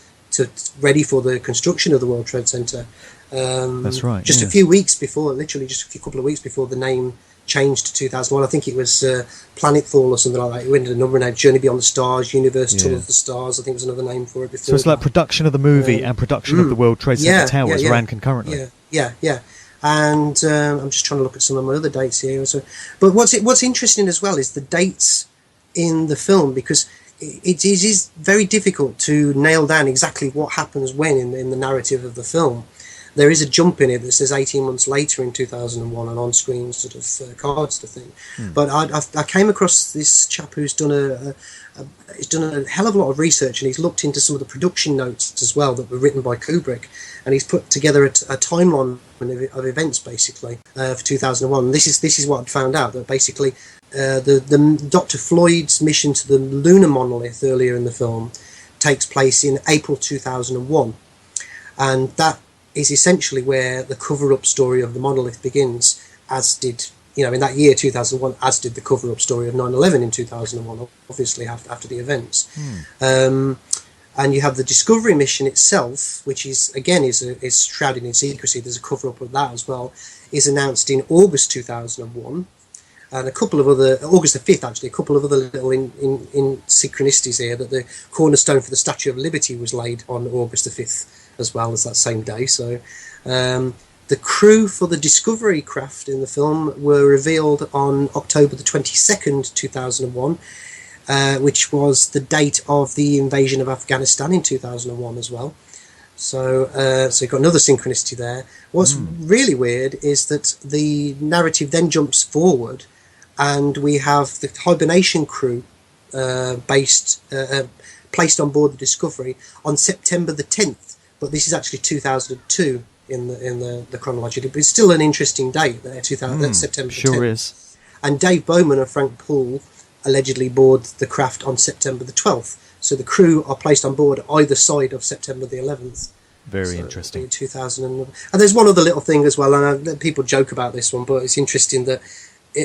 ready for the construction of the World Trade Center. That's right. Just a few weeks before, literally just a couple of weeks before the name changed to 2001. I think it was Planetfall or something like that. It went into a number of names: Journey Beyond the Stars, Universe Tour of the Stars. I think was another name for it before. So it's like production of the movie and production of the World Trade Center towers ran concurrently. Yeah. And I'm just trying to look at some of my other dates here. But what's interesting as well is the dates in the film, because it is very difficult to nail down exactly what happens when in the narrative of the film. There is a jump in it that says 18 months later in 2001, an on-screen sort of card sort of thing. But I came across this chap who's done a hell of a lot of research, and he's looked into some of the production notes as well that were written by Kubrick, and he's put together a timeline of events basically for 2001. This is what I'd found out, that basically the Dr. Floyd's mission to the lunar monolith earlier in the film takes place in April 2001, and that is essentially where the cover-up story of the monolith begins, as did, in that year 2001, as did the cover-up story of 9/11 in 2001, obviously after the events. And you have the Discovery mission itself, which is shrouded in secrecy. There's a cover-up of that as well. Is announced in August 2001, and a couple of other, August the 5th actually, a couple of other little in synchronicities here, that the cornerstone for the Statue of Liberty was laid on August the 5th as well as that same day. So the crew for the Discovery craft in the film were revealed on October the 22nd, 2001, which was the date of the invasion of Afghanistan in 2001 as well. So you've got another synchronicity there. What's really weird is that the narrative then jumps forward, and we have the hibernation crew placed on board the Discovery on September the 10th. But this is actually 2002 in the chronology. But it's still an interesting date there, September the 10th. Sure is. And Dave Bowman and Frank Poole allegedly board the craft on September the 12th. So the crew are placed on board either side of September the 11th. Very interesting. 2000 and there's one other little thing as well, and people joke about this one, but it's interesting that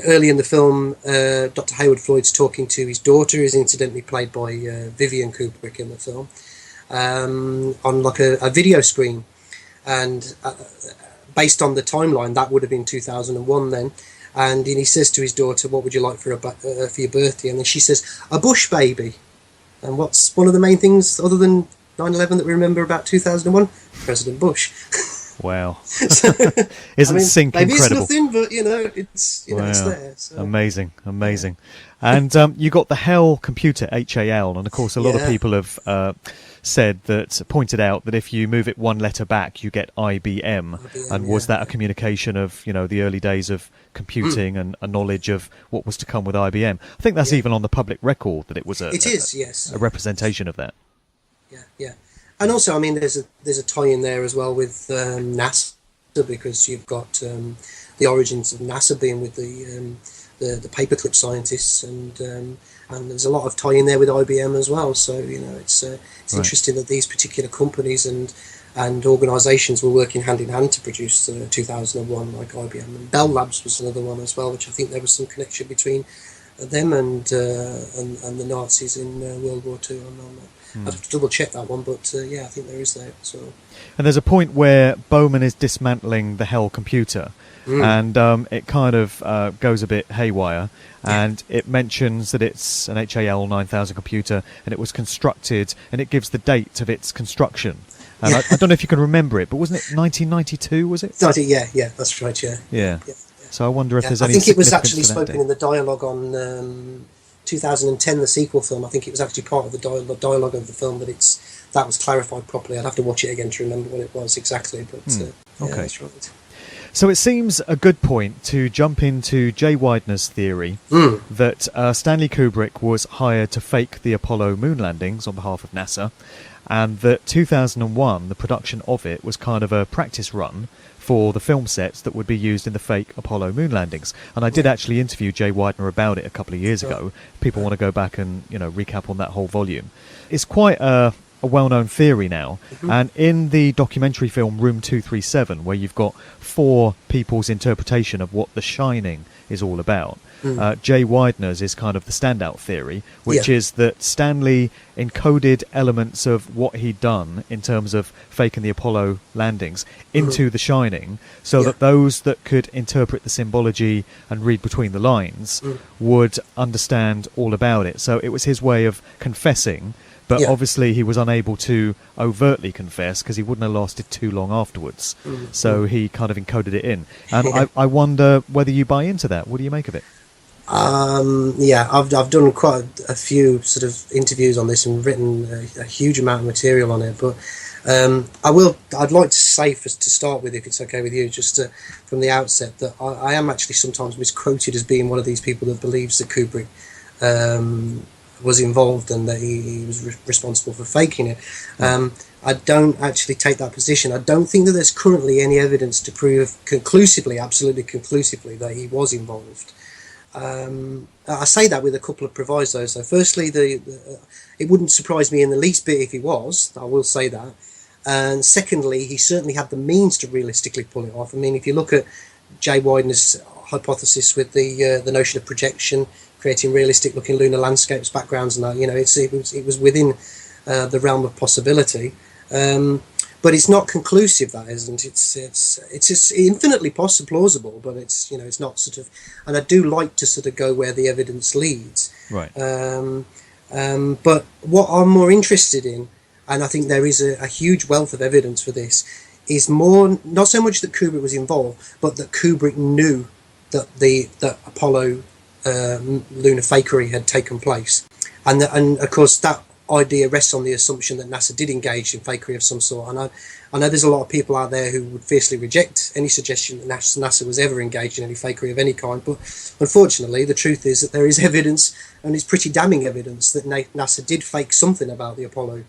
early in the film, Dr. Hayward Floyd's talking to his daughter, who's incidentally played by Vivian Kubrick in the film, on like a video screen, and based on the timeline, that would have been 2001 then. And he says to his daughter, "What would you like for your birthday?" And then she says, "A Bush baby." And what's one of the main things other than 9/11 that we remember about 2001? President Bush. Wow. Isn't sync maybe incredible? It's nothing, but it's it's there. So. Amazing. And you got the HAL computer, HAL, and of course a lot of people have pointed out that if you move it one letter back, you get IBM. And was that a communication of the early days of computing and a knowledge of what was to come with IBM? I think that's even on the public record that it was a representation of that. Yeah. And also, I mean, there's a tie in there as well with NASA, because you've got the origins of NASA being with the paperclip scientists, and there's a lot of tie in there with IBM as well. So it's interesting that these particular companies and organisations were working hand in hand to produce 2001, like IBM. And Bell Labs was another one as well, which I think there was some connection between them and the Nazis in World War II. I'd have to double check that one, but yeah, I think there is there. So, and there's a point where Bowman is dismantling the Hell computer, and it kind of goes a bit haywire, and it mentions that it's an HAL 9000 computer, and it was constructed, and it gives the date of its construction. And I don't know if you can remember it, but wasn't it 1992? Was it? Yeah, that's right. Yeah. So I wonder if there's any. I think it was significance actually to that spoken date. in the dialogue on 2010, the sequel film. I think it was actually part of the dialogue of the film that was clarified properly. I'd have to watch it again to remember what it was exactly. But okay. That's right. So it seems a good point to jump into Jay Widener's theory that Stanley Kubrick was hired to fake the Apollo moon landings on behalf of NASA, and that 2001, the production of it, was kind of a practice run for the film sets that would be used in the fake Apollo moon landings. And I did actually interview Jay Widener about it a couple of years ago. People want to go back and recap on that whole volume. It's quite a well-known theory now, and in the documentary film Room 237, where you've got 4 people's interpretation of what The Shining is all about, Jay Widener's is kind of the standout theory, which is that Stanley encoded elements of what he'd done in terms of faking the Apollo landings into The Shining, so that those that could interpret the symbology and read between the lines would understand all about it. So it was his way of confessing, but obviously he was unable to overtly confess because he wouldn't have lasted too long afterwards. So he kind of encoded it in. And I wonder whether you buy into that. What do you make of it? I've done quite a few sort of interviews on this and written a huge amount of material on it, but I'd like to say to start with, if it's okay with you, just from the outset, that I am actually sometimes misquoted as being one of these people that believes that Kubrick was involved and that he was responsible for faking it. I don't actually take that position. I don't think that there's currently any evidence to prove absolutely conclusively, that he was involved. I say that with a couple of provisos. So firstly, it wouldn't surprise me in the least bit if he was. I will say that. And secondly, he certainly had the means to realistically pull it off. I mean, if you look at Jay Widener's hypothesis with the notion of projection, creating realistic-looking lunar landscapes, backgrounds, and that, it was within the realm of possibility. But it's not conclusive, that isn't. It's infinitely plausible, but it's not sort of. And I do like to sort of go where the evidence leads. Right. But what I'm more interested in, and I think there is a huge wealth of evidence for this, is more not so much that Kubrick was involved, but that Kubrick knew that Apollo lunar fakery had taken place, and of course that idea rests on the assumption that NASA did engage in fakery of some sort. And I know there's a lot of people out there who would fiercely reject any suggestion that NASA was ever engaged in any fakery of any kind, but unfortunately the truth is that there is evidence, and it's pretty damning evidence, that NASA did fake something about the Apollo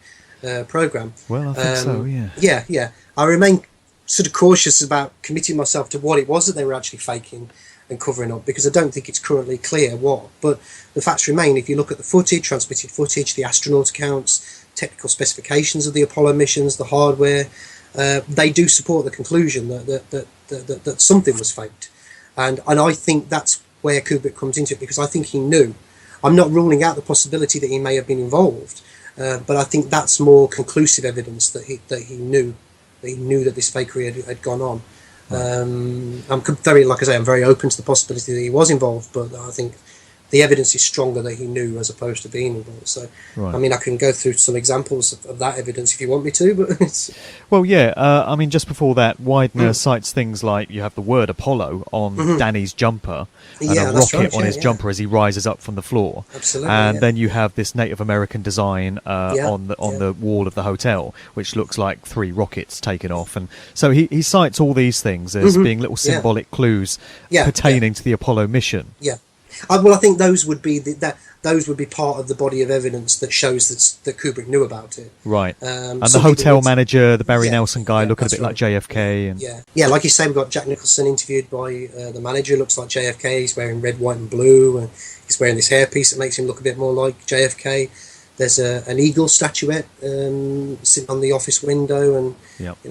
program. Well, I think so, yeah. Yeah. I remain sort of cautious about committing myself to what it was that they were actually faking and covering up, because I don't think it's currently clear what. But the facts remain. If you look at the footage, transmitted footage, the astronaut accounts, technical specifications of the Apollo missions, the hardware, they do support the conclusion that something was faked. And I think that's where Kubrick comes into it, because I think he knew. I'm not ruling out the possibility that he may have been involved, but I think that's more conclusive evidence that he knew that this fakery had gone on. I'm very open to the possibility that he was involved, but I think the evidence is stronger that he knew as opposed to being involved. So, I mean, I can go through some examples of that evidence if you want me to. But I mean, just before that, Widener cites things like you have the word Apollo on Danny's jumper and a rocket on his jumper as he rises up from the floor. Absolutely. And then you have this Native American design on the wall of the hotel, which looks like 3 rockets taken off. And so he cites all these things as being little symbolic clues pertaining to the Apollo mission. Yeah. Well, I think those would be part of the body of evidence that shows that Kubrick knew about it. Right. And the hotel manager, the Barry Nelson guy, looking a bit like JFK. And yeah, like you say, we've got Jack Nicholson interviewed by the manager. Looks like JFK. He's wearing red, white, and blue, and he's wearing this hairpiece that makes him look a bit more like JFK. There's an eagle statuette sitting on the office window, and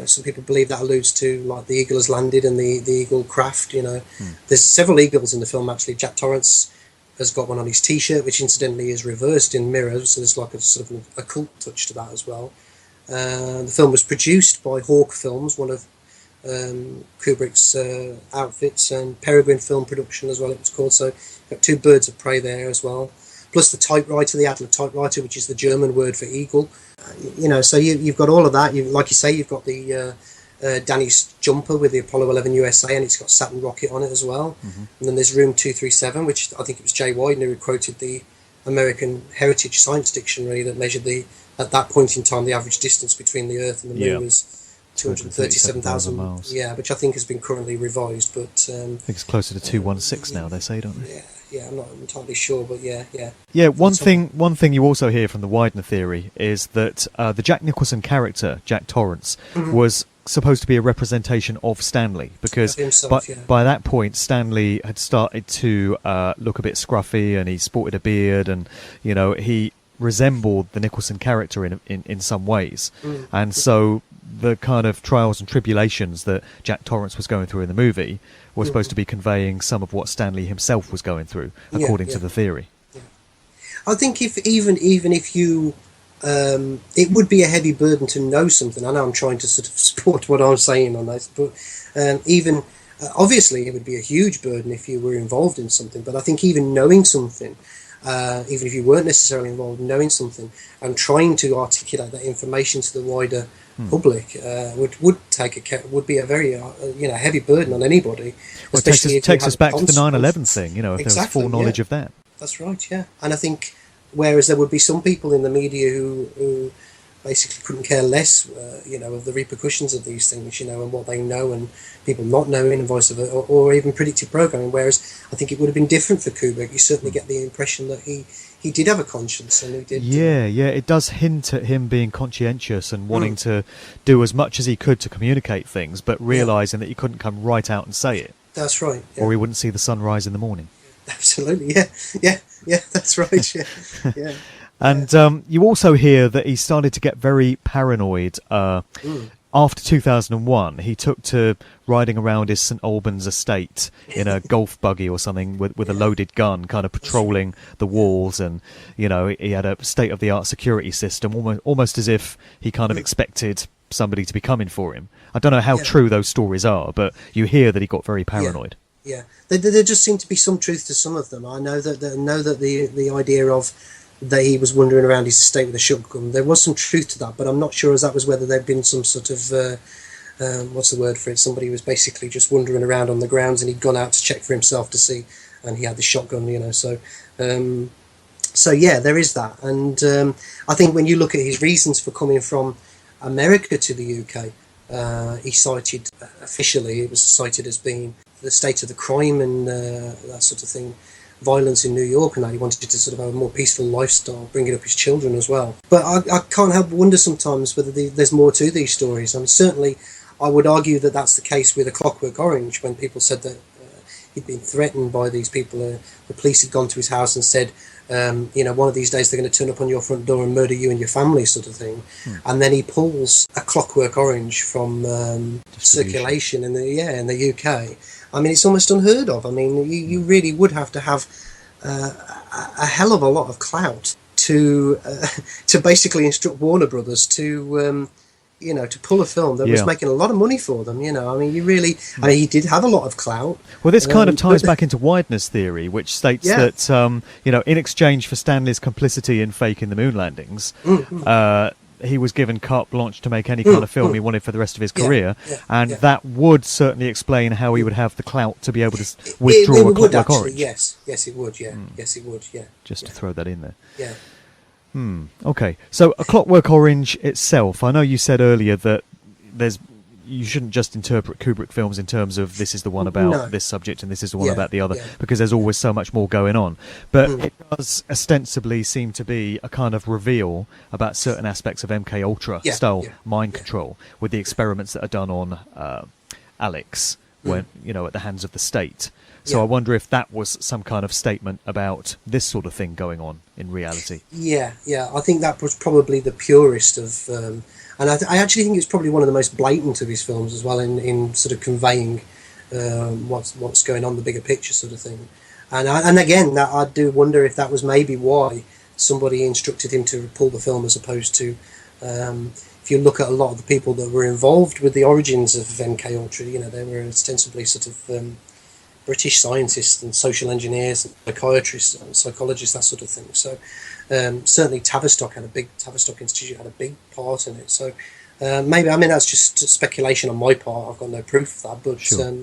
some people believe that alludes to like the eagle has landed and the eagle craft. There's several eagles in the film actually. Jack Torrance has got one on his T-shirt, which incidentally is reversed in mirrors, so there's like a sort of a cult touch to that as well. The film was produced by Hawk Films, one of Kubrick's outfits, and Peregrine Film Production as well, it was called. So got two birds of prey there as well. Plus the typewriter, the Adler typewriter, which is the German word for eagle. So you've got all of that. Like you say, you've got the Danny's jumper with the Apollo 11 USA, and it's got Saturn rocket on it as well. Mm-hmm. And then there's Room 237, which I think it was Jay Widener who quoted the American Heritage Science Dictionary that measured at that point in time, the average distance between the Earth and the Moon was 237,000 miles. Yeah, which I think has been currently revised, but I think it's closer to 216 now. They say, don't they? Yeah, I'm not entirely sure, but yeah. Yeah, one thing you also hear from the Widener theory is that the Jack Nicholson character, Jack Torrance, was supposed to be a representation of Stanley, because himself, by that point Stanley had started to look a bit scruffy, and he sported a beard, and he resembled the Nicholson character in some ways. And so the kind of trials and tribulations that Jack Torrance was going through in the movie were supposed to be conveying some of what Stanley himself was going through, according to the theory. I think even if you it would be a heavy burden to know something. I know I'm trying to sort of support what I'm saying on this, but even obviously it would be a huge burden if you were involved in something. But I think even knowing something, even if you weren't necessarily involved, knowing something and trying to articulate that information to the wider public would be a very heavy burden on anybody. Well, it takes us back to the 9/11 thing. If there was full knowledge of that. That's right. Yeah, and I think whereas there would be some people in the media who basically couldn't care less, of the repercussions of these things, and what they know, and people not knowing, and vice versa, or even predictive programming. Whereas I think it would have been different for Kubrick. You certainly get the impression that he did have a conscience, and he did. Yeah, it does hint at him being conscientious and wanting to do as much as he could to communicate things, but realising that he couldn't come right out and say it. That's right. Yeah. Or he wouldn't see the sun rise in the morning. Absolutely, yeah, that's right, yeah. And you also hear that he started to get very paranoid after 2001. He took to riding around his St Albans estate in a golf buggy or something with a loaded gun, kind of patrolling the walls, and he had a state-of-the-art security system, almost as if he kind of expected somebody to be coming for him. I don't know how true those stories are, but you hear that he got very paranoid. Yeah, there just seemed to be some truth to some of them. I know that the idea of that he was wandering around his estate with a shotgun, there was some truth to that, but I'm not sure as that was whether there'd been some sort of what's the word for it? Somebody was basically just wandering around on the grounds, and he'd gone out to check for himself to see, and he had the shotgun, So yeah, there is that, and I think when you look at his reasons for coming from America to the UK, he cited officially, it was cited as being the state of the crime and that sort of thing, violence in New York, and that he wanted to sort of have a more peaceful lifestyle, bringing up his children as well. But I can't help but wonder sometimes whether there's more to these stories. I mean, certainly I would argue that that's the case with A Clockwork Orange, when people said that he'd been threatened by these people. The police had gone to his house and said, one of these days they're going to turn up on your front door and murder you and your family, sort of thing. And then he pulls A Clockwork Orange from circulation in the UK. I mean, it's almost unheard of. I mean, you really would have to have a hell of a lot of clout to basically instruct Warner Brothers to pull a film that was making a lot of money for them. I mean, he did have a lot of clout. Well, this kind of ties back into Widener's theory, which states that in exchange for Stanley's complicity in faking the moon landings, he was given carte blanche to make any kind of film he wanted for the rest of his career, and that would certainly explain how he would have the clout to be able to withdraw A Clockwork Orange. Yes, it would. Yes, it would. Yeah. Just to throw that in there. Yeah. Okay. So A Clockwork Orange itself, I know you said earlier that you shouldn't just interpret Kubrick films in terms of this is the one about this subject and this is the one about the other, because there's always so much more going on. But it does ostensibly seem to be a kind of reveal about certain aspects of MK Ultra style mind control, with the experiments that are done on Alex when at the hands of the state. So I wonder if that was some kind of statement about this sort of thing going on in reality. Yeah. I think that was probably the purest of... and I actually think it's probably one of the most blatant of his films as well, in sort of conveying what's going on, the bigger picture sort of thing. And again, that I do wonder if that was maybe why somebody instructed him to pull the film, as opposed to, if you look at a lot of the people that were involved with the origins of MK Ultra, they were ostensibly sort of British scientists and social engineers and psychiatrists and psychologists, that sort of thing. So certainly Tavistock Institute had a big part in it. So maybe, that's just speculation on my part. I've got no proof of that, but sure.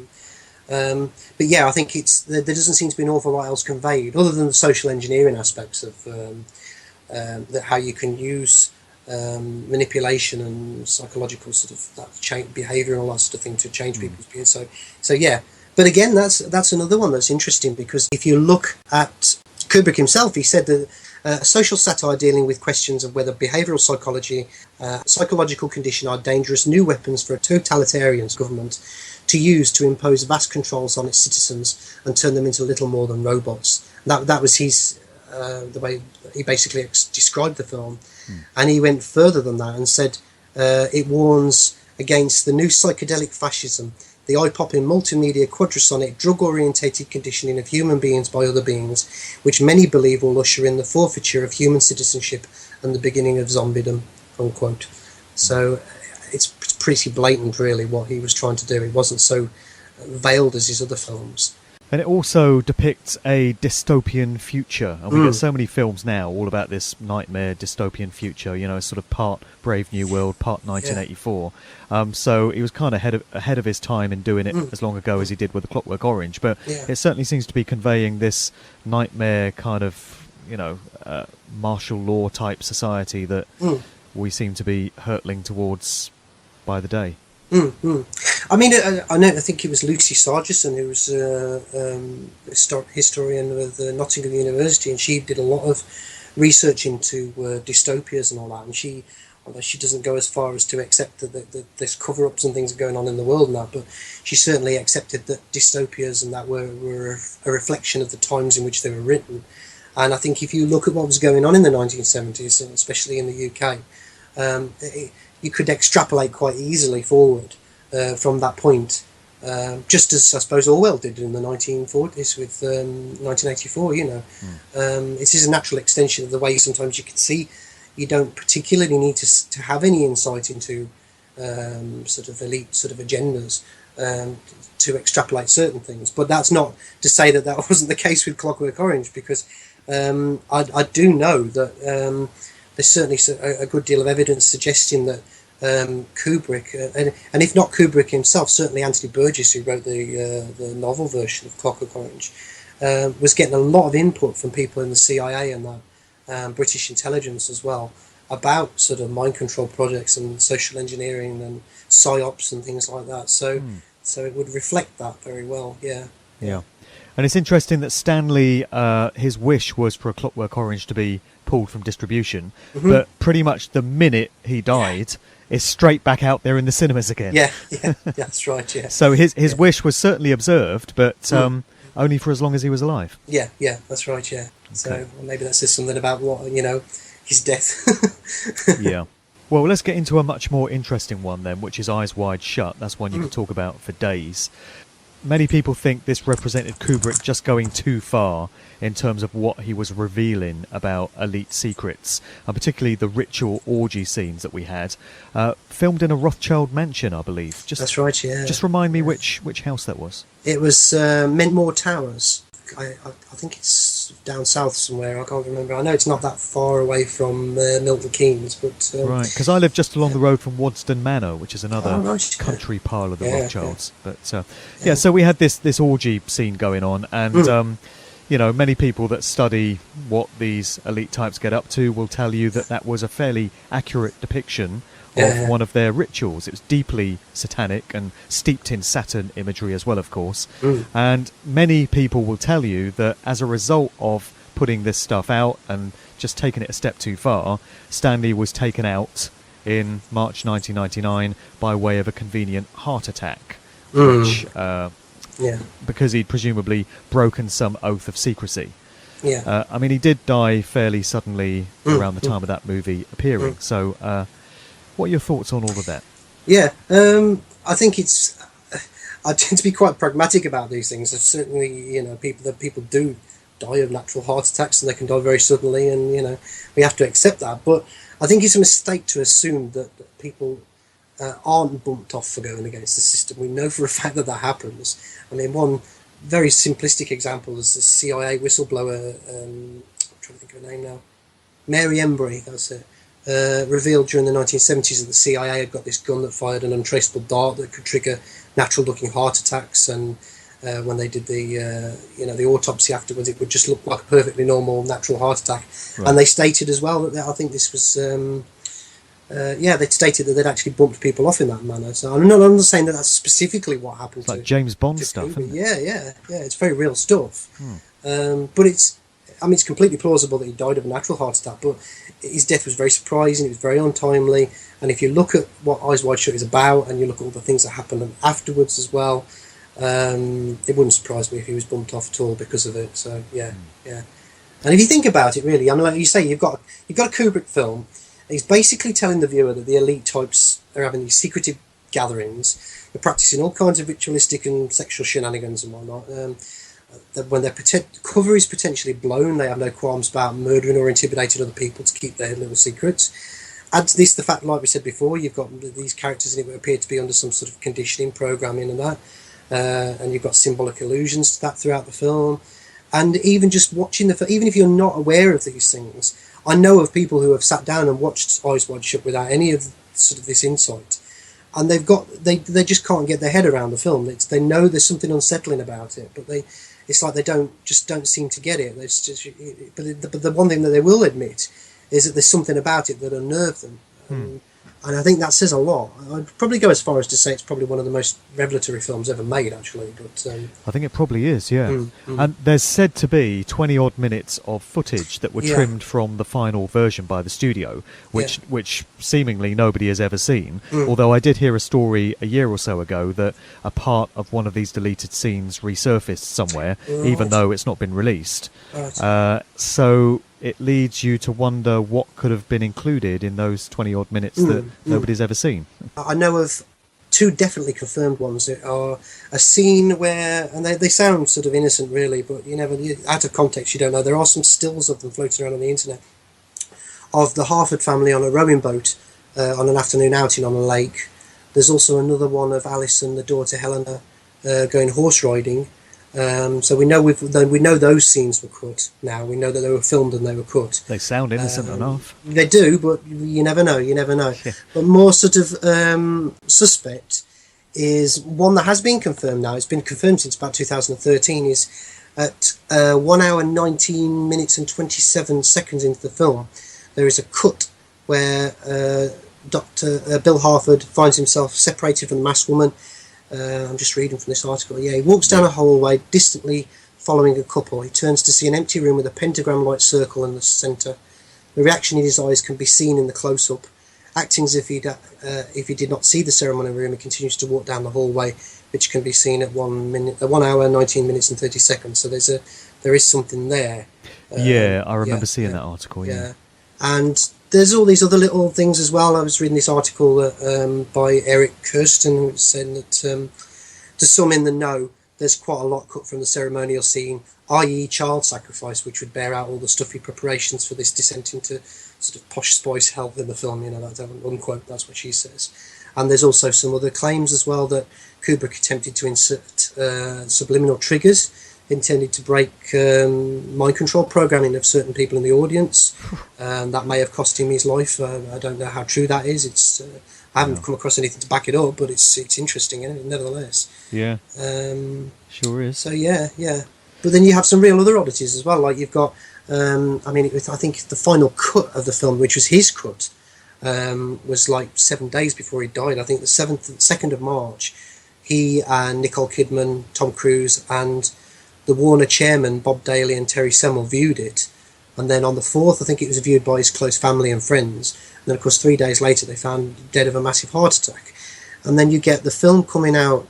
But yeah, I think there doesn't seem to be an awful lot else conveyed other than the social engineering aspects of that, how you can use manipulation and psychological sort of that change behavior and all that sort of thing to change people's views. So yeah. But again, that's another one that's interesting, because if you look at Kubrick himself, he said that a social satire dealing with questions of whether behavioural psychology, psychological condition are dangerous new weapons for a totalitarian government to use to impose vast controls on its citizens and turn them into little more than robots. That was his the way he basically described the film. And he went further than that and said it warns against the new psychedelic fascism, the eye-popping multimedia quadrasonic drug-orientated conditioning of human beings by other beings, which many believe will usher in the forfeiture of human citizenship and the beginning of zombiedom, unquote. So it's pretty blatant, really, what he was trying to do. It wasn't so veiled as his other films. And it also depicts a dystopian future. And we get so many films now all about this nightmare dystopian future, sort of part Brave New World, part 1984. So he was kind of ahead of his time in doing it as long ago as he did with The Clockwork Orange. But it certainly seems to be conveying this nightmare kind of, martial law type society that we seem to be hurtling towards by the day. I think it was Lucy Sargison, who was a historian with Nottingham University, and she did a lot of research into dystopias and all that. And although she doesn't go as far as to accept that there's cover-ups and things going on in the world and that, but she certainly accepted that dystopias and that were a reflection of the times in which they were written. And I think if you look at what was going on in the 1970s, and especially in the UK, you could extrapolate quite easily forward from that point, just as I suppose Orwell did in the 1940s with 1984. It is a natural extension of the way sometimes you can see you don't particularly need to have any insight into sort of elite sort of agendas to extrapolate certain things. But that's not to say that wasn't the case with Clockwork Orange, because I do know that there's certainly a good deal of evidence suggesting that Kubrick, and if not Kubrick himself, certainly Anthony Burgess, who wrote the novel version of Clockwork Orange, was getting a lot of input from people in the CIA and that British intelligence as well, about sort of mind control projects and social engineering and psyops and things like that. So it would reflect that very well. Yeah. And it's interesting that Stanley, his wish was for A Clockwork Orange to be pulled from distribution, but pretty much the minute he died, it's straight back out there in the cinemas again. Yeah, that's right. Yeah. So his wish was certainly observed, but only for as long as he was alive. Yeah, that's right. Yeah. Okay. So maybe that says something about his death. Yeah. Well, let's get into a much more interesting one then, which is Eyes Wide Shut. That's one you could talk about for days. Many people think this represented Kubrick just going too far in terms of what he was revealing about elite secrets, and particularly the ritual orgy scenes that we had, filmed in a Rothschild mansion, I believe. That's right, yeah. Just remind me which house that was. It was Mentmore Towers. I think it's down south somewhere. I can't remember. I know it's not that far away from Milton Keynes, but right, because I live just along the road from Waddesdon Manor, which is another country pile of the Rothschilds. Yeah. But so we had this orgy scene going on, and many people that study what these elite types get up to will tell you that was a fairly accurate depiction of one of their rituals. It was deeply satanic and steeped in Saturn imagery as well, of course. And many people will tell you that as a result of putting this stuff out and just taking it a step too far, Stanley was taken out in March 1999 by way of a convenient heart attack, which because he'd presumably broken some oath of secrecy. He did die fairly suddenly around the time of that movie appearing. So what are your thoughts on all of that? I think it's I tend to be quite pragmatic about these things. Certainly, people do die of natural heart attacks, and they can die very suddenly, and we have to accept that. But I think it's a mistake to assume that people aren't bumped off for going against the system. We know for a fact that happens. I mean, one very simplistic example is the CIA whistleblower. I'm trying to think of her name now. Mary Embry, that's it. Revealed during the 1970s that the CIA had got this gun that fired an untraceable dart that could trigger natural-looking heart attacks, and when they did the autopsy afterwards, it would just look like a perfectly normal natural heart attack. Right. And they stated as well that I think this was, they stated that they'd actually bumped people off in that manner. So I'm not saying that that's specifically what happened. It's like James Bond stuff. Isn't it? Yeah. It's very real stuff. But it's completely plausible that he died of a natural heart attack, but his death was very surprising, it was very untimely, and if you look at what Eyes Wide Shut is about, and you look at all the things that happened afterwards as well, it wouldn't surprise me if he was bumped off at all because of it. So yeah. And if you think about it, really, I mean, like you say, you've got a Kubrick film. He's basically telling the viewer that the elite types are having these secretive gatherings, they're practicing all kinds of ritualistic and sexual shenanigans and whatnot. That when their cover is potentially blown, they have no qualms about murdering or intimidating other people to keep their little secrets. Add to this the fact, like we said before, you've got these characters in it that appear to be under some sort of conditioning, programming and that, and you've got symbolic allusions to that throughout the film. And even just watching the film, even if you're not aware of these things, I know of people who have sat down and watched Eyes Wide Shut without any of sort of this insight, and they just can't get their head around the film. They know there's something unsettling about it, but it's like they don't seem to get it. But the one thing that they will admit is that there's something about it that unnerved them. And I think that says a lot. I'd probably go as far as to say it's probably one of the most revelatory films ever made, actually. But I think it probably is, yeah. And there's said to be 20-odd minutes of footage that were trimmed from the final version by the studio, which seemingly nobody has ever seen. Although I did hear a story a year or so ago that a part of one of these deleted scenes resurfaced somewhere, even though it's not been released. So it leads you to wonder what could have been included in those 20-odd minutes that nobody's ever seen. I know of two definitely confirmed ones that are a scene where, and they sound sort of innocent really, but out of context you don't know. There are some stills of them floating around on the internet of the Harford family on a rowing boat on an afternoon outing on a lake. There's also another one of Alice and the daughter Helena going horse riding. So we know those scenes were cut. Now we know that they were filmed and they were cut. They sound innocent enough. They do, but you never know. But more sort of suspect is one that has been confirmed now. It's been confirmed since about 2013. Is at 1 hour 19 minutes and 27 seconds into the film, there is a cut where Dr. Bill Harford finds himself separated from the masked woman. I'm just reading from this article. He walks down a hallway, distantly following a couple. He turns to see an empty room with a pentagram-like circle in the centre. The reaction in his eyes can be seen in the close-up. Acting as if he did not see the ceremony room, he continues to walk down the hallway, which can be seen at 1 hour, 19 minutes and 30 seconds. So there is something there. I remember seeing that article. Yeah. And there's all these other little things as well. I was reading this article by Eric Kirsten, who was saying that to some in the know, there's quite a lot cut from the ceremonial scene, i.e. child sacrifice, which would bear out all the stuffy preparations for this descent into sort of posh spice health in the film, that's unquote, that's what she says. And there's also some other claims as well that Kubrick attempted to insert subliminal triggers intended to break mind control programming of certain people in the audience. That may have cost him his life. I don't know how true that is. I haven't come across anything to back it up, but it's interesting, isn't it? Nevertheless. Yeah. Sure is. So yeah. But then you have some real other oddities as well. Like you've got, I think the final cut of the film, which was his cut, was like 7 days before he died. I think the 2nd of March, he and Nicole Kidman, Tom Cruise, and the Warner chairman, Bob Daly and Terry Semel viewed it. And then on the 4th, I think it was viewed by his close family and friends. And then, of course, 3 days later, they found dead of a massive heart attack. And then you get the film coming out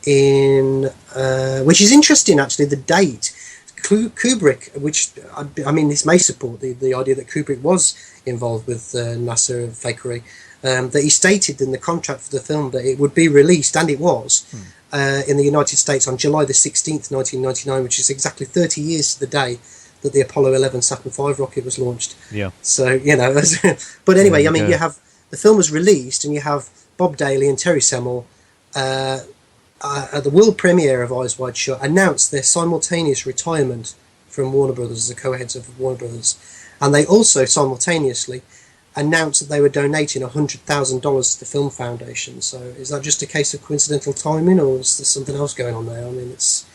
in... which is interesting, actually, the date. Kubrick, which, this may support the idea that Kubrick was involved with NASA fakery, that he stated in the contract for the film that it would be released, and it was, in the United States on July the 16th, 1999, which is exactly 30 years to the day that the Apollo 11 Saturn V rocket was launched. Yeah. So, you know, but anyway, I mean, you have, the film was released and you have Bob Daly and Terry Semel at the world premiere of Eyes Wide Shut announced their simultaneous retirement from Warner Brothers as the co-heads of Warner Brothers. And they also simultaneously announced that they were donating $100,000 to the Film Foundation. So is that just a case of coincidental timing, or is there something else going on there? I mean, it's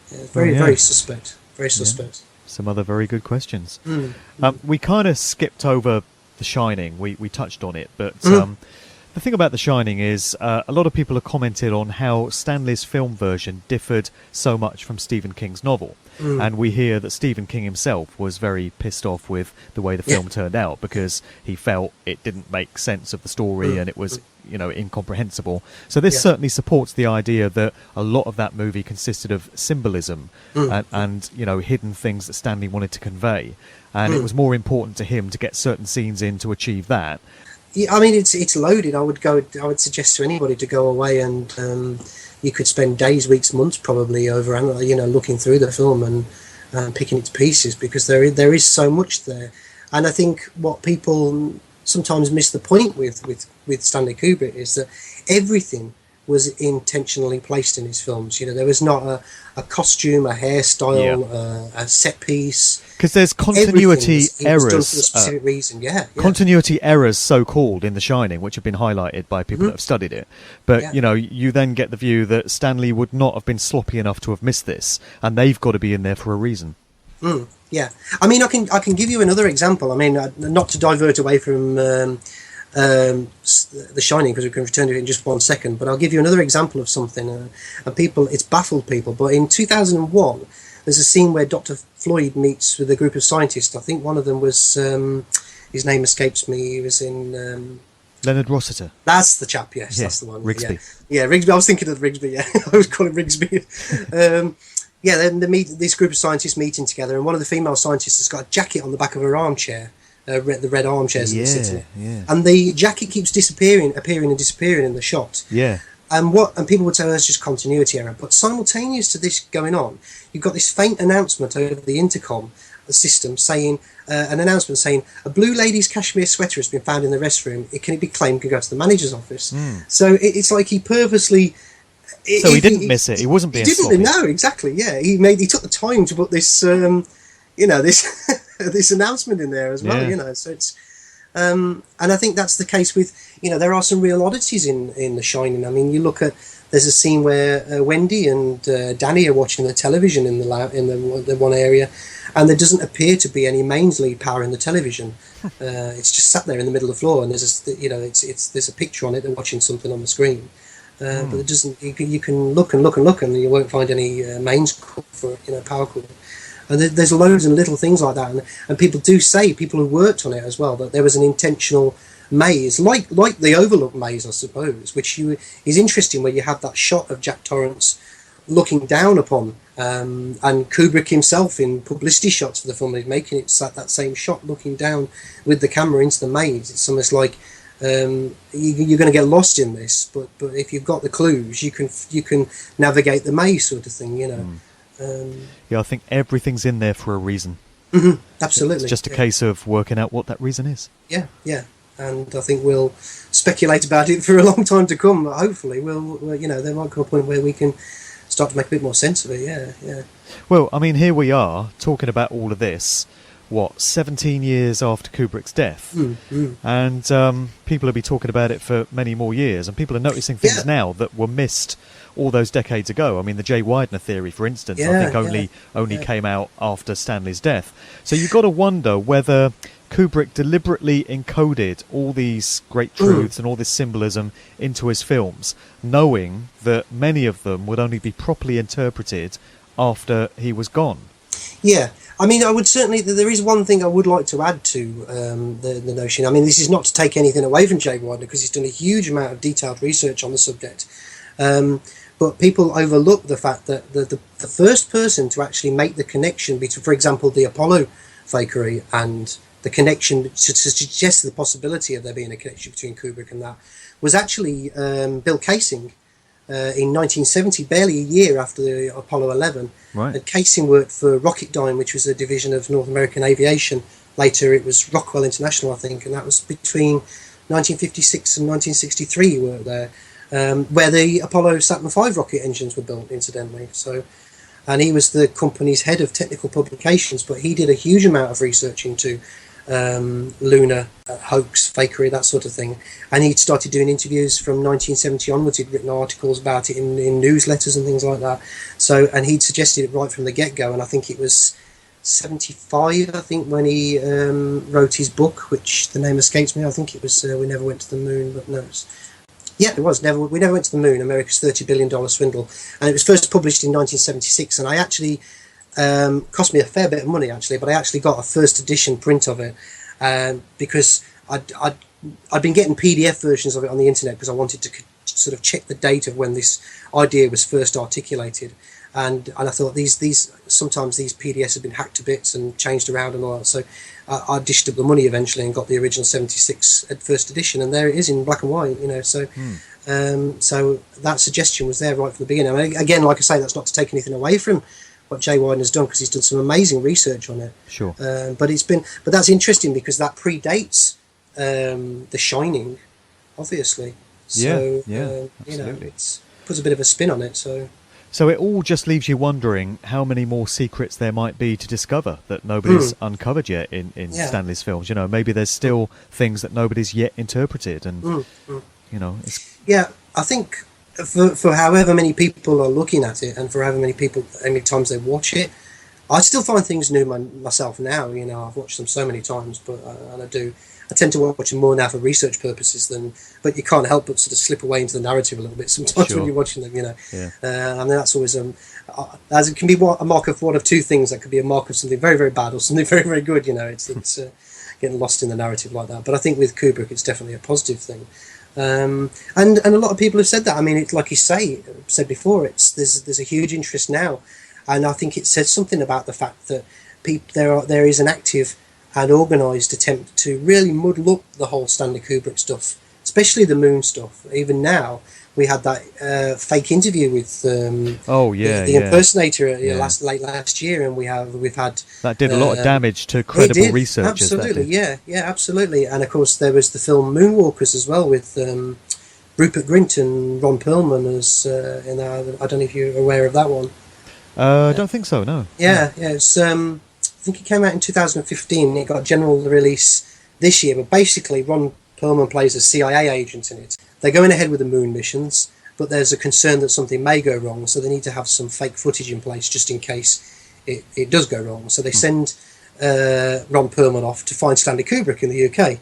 very suspect. Very suspect. Some other very good questions. We kind of skipped over The Shining. We touched on it, but the thing about The Shining is a lot of people have commented on how Stanley's film version differed so much from Stephen King's novel. And we hear that Stephen King himself was very pissed off with the way the film turned out, because he felt it didn't make sense of the story and it was, you know, incomprehensible. So this certainly supports the idea that a lot of that movie consisted of symbolism and, you know, hidden things that Stanley wanted to convey. And it was more important to him to get certain scenes in to achieve that. Yeah, I mean, it's loaded. I would suggest to anybody to go away and you could spend days, weeks, months probably over, you know, looking through the film and picking it to pieces, because there is so much there. And I think what people sometimes miss the point with Stanley Kubrick is that everything was intentionally placed in his films. You know, there was not a costume, a hairstyle, a set piece. Because there's continuity errors. Done for a specific reason. Continuity errors, so-called, in The Shining, which have been highlighted by people that have studied it. But, you know, you then get the view that Stanley would not have been sloppy enough to have missed this, and they've got to be in there for a reason. Yeah. I mean, I can give you another example. I mean, not to divert away from The Shining, because we can return to it in just 1 second, but I'll give you another example of something, and it's baffled people. But in 2001, there's a scene where Dr. Floyd meets with a group of scientists. I think one of them was, his name escapes me, he was in... Leonard Rossiter. That's the chap, yes, that's the one. Rigsby. Yeah, Rigsby, I was thinking of Rigsby, yeah. I was calling Rigsby. Then this group of scientists meeting together, and one of the female scientists has got a jacket on the back of her armchair. The red armchairs that they sit in. And the jacket keeps appearing and disappearing in the shot. Yeah. And people would say, that's just continuity error. But simultaneous to this going on, you've got this faint announcement over the intercom system saying, an announcement saying, a blue lady's cashmere sweater has been found in the restroom. Can it be claimed? Can go to the manager's office. So it's like he purposely... So he didn't miss it. He wasn't being sloppy. No, exactly. Yeah, he took the time to put this, this announcement in there as well. You know, so it's, and I think that's the case with, you know, there are some real oddities in The Shining. I mean, you look at, there's a scene where Wendy and Danny are watching the television in the one area, and there doesn't appear to be any mains lead power in the television. It's just sat there in the middle of the floor, and there's there's a picture on it. They're watching something on the screen. But it doesn't. You can look and look and look, and you won't find any mains for power cord. And there's loads and little things like that, and people do say, people who worked on it as well, that there was an intentional maze, like the Overlook maze, I suppose, which is interesting, where you have that shot of Jack Torrance looking down upon, and Kubrick himself in publicity shots for the film, he's making it that same shot, looking down with the camera into the maze. It's almost like you're going to get lost in this, but if you've got the clues, you can navigate the maze, sort of thing, you know. I think everything's in there for a reason. Absolutely. It's just a case of working out what that reason is. Yeah. And I think we'll speculate about it for a long time to come. Hopefully, we'll there might come a point where we can start to make a bit more sense of it. Yeah. Well, I mean, here we are talking about all of this. 17 years after Kubrick's death, and people will be talking about it for many more years, and people are noticing things now that were missed all those decades ago. I mean, the Jay Widener theory, for instance, I think only came out after Stanley's death. So you've got to wonder whether Kubrick deliberately encoded all these great truths and all this symbolism into his films, knowing that many of them would only be properly interpreted after he was gone. Yeah. I mean, I would certainly... There is one thing I would like to add to the notion. I mean, this is not to take anything away from Jay Widener, because he's done a huge amount of detailed research on the subject. But people overlook the fact that the first person to actually make the connection between, for example, the Apollo fakery and the connection to suggest the possibility of there being a connection between Kubrick and that, was actually Bill Kaysing. in 1970, barely a year after the Apollo 11. Right. And Casing worked for Rocketdyne, which was a division of North American Aviation. Later it was Rockwell International, I think, and that was between 1956 and 1963 he worked there, where the Apollo Saturn V rocket engines were built, incidentally. So, and he was the company's head of technical publications, but he did a huge amount of research into lunar hoax, fakery, that sort of thing. And he'd started doing interviews from 1970 onwards. He'd written articles about it in newsletters and things like that. So, and he'd suggested it right from the get-go, and I think it was 75, I think, when he wrote his book, which the name escapes me. I think it was We Never Went to the Moon, but no, it was We Never Went to the Moon, America's $30 billion swindle. And it was first published in 1976, and I actually cost me a fair bit of money, actually, but I actually got a first edition print of it because I'd been getting PDF versions of it on the internet because I wanted to sort of check the date of when this idea was first articulated. And I thought these sometimes these PDFs have been hacked to bits and changed around and all that. So I dished up the money eventually and got the original 76 first edition, and there it is in black and white. So so that suggestion was there right from the beginning. I mean, again, like I say, that's not to take anything away from what Jay Widener's done, because he's done some amazing research on it. Sure. But that's interesting because that predates The Shining, obviously. So absolutely. It puts a bit of a spin on it. So it all just leaves you wondering how many more secrets there might be to discover that nobody's uncovered yet in Stanley's films. Maybe there's still things that nobody's yet interpreted, and I think for however many people are looking at it, and for however many times they watch it, I still find things new myself now. I've watched them so many times, but I tend to watch them more now for research purposes but you can't help but sort of slip away into the narrative a little bit sometimes when you're watching them, I mean, that's always as it can be a mark of one of two things. That could be a mark of something very, very bad or something very, very good. It's getting lost in the narrative like that. But I think with Kubrick, it's definitely a positive thing. And a lot of people have said that. I mean, it's like you said before, there's a huge interest now, and I think it says something about the fact that there is an active and organised attempt to really muddle up the whole Stanley Kubrick stuff, especially the moon stuff. Even now, we had that fake interview with the impersonator late last year, and we've had that did a lot of damage to credible researchers. Absolutely, absolutely. And of course, there was the film Moonwalkers as well with Rupert Grint and Ron Perlman as I don't know if you're aware of that one. I don't think so. No. Yeah. It's I think it came out in 2015. It got a general release this year, but basically Ron Perlman plays a CIA agent in it. They're going ahead with the moon missions, but there's a concern that something may go wrong, so they need to have some fake footage in place just in case it does go wrong. So they send Ron Perlman off to find Stanley Kubrick in the UK.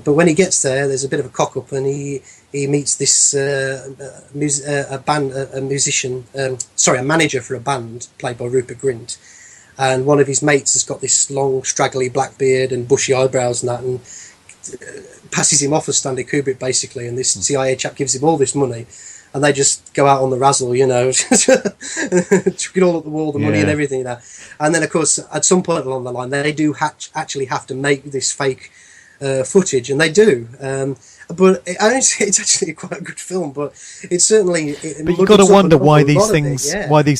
But when he gets there, there's a bit of a cock-up, and he meets this a manager for a band played by Rupert Grint. And one of his mates has got this long, straggly black beard and bushy eyebrows and that, and passes him off as Stanley Kubrick, basically. And this CIA chap gives him all this money, and they just go out on the razzle, chuck it all at the wall, the money and everything. And then, of course, at some point along the line, they do actually have to make this fake footage, and they do. But it's actually quite a good film, but it's certainly. But you've got to wonder why these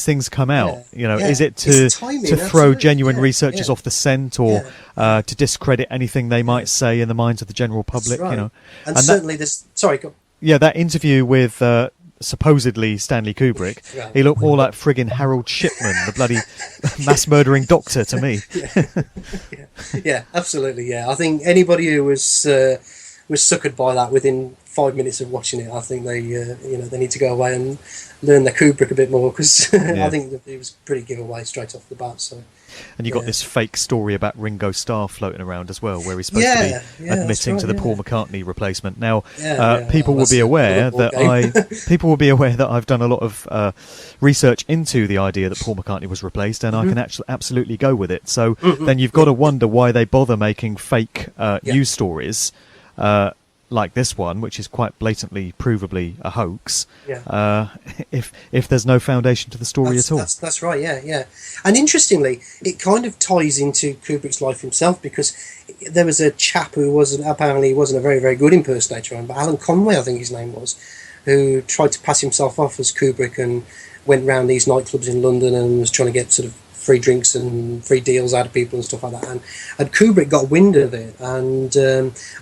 things come out. Is it to throw genuine researchers off the scent, or to discredit anything they might say in the minds of the general public? Right. And certainly there's. Sorry, go. Yeah, that interview with supposedly Stanley Kubrick, he looked more like friggin' Harold Shipman, the bloody mass-murdering doctor, to me. Yeah, absolutely. Yeah, I think anybody who was suckered by that within 5 minutes of watching it, I think they need to go away and learn their Kubrick a bit more, because I think it was pretty giveaway straight off the bat. So. And you got this fake story about Ringo Starr floating around as well, where he's supposed to be admitting to the Paul McCartney replacement. Now, people will be aware that I've done a lot of research into the idea that Paul McCartney was replaced, and I can absolutely go with it. So then you've got to wonder why they bother making fake news stories like this one, which is quite blatantly, provably a hoax, if there's no foundation to the story at all. That's right, yeah. And interestingly, it kind of ties into Kubrick's life himself, because there was a chap who apparently wasn't a very, very good impersonator, but Alan Conway, I think his name was, who tried to pass himself off as Kubrick and went round these nightclubs in London and was trying to get sort of free drinks and free deals out of people and stuff like that. And Kubrick got wind of it, and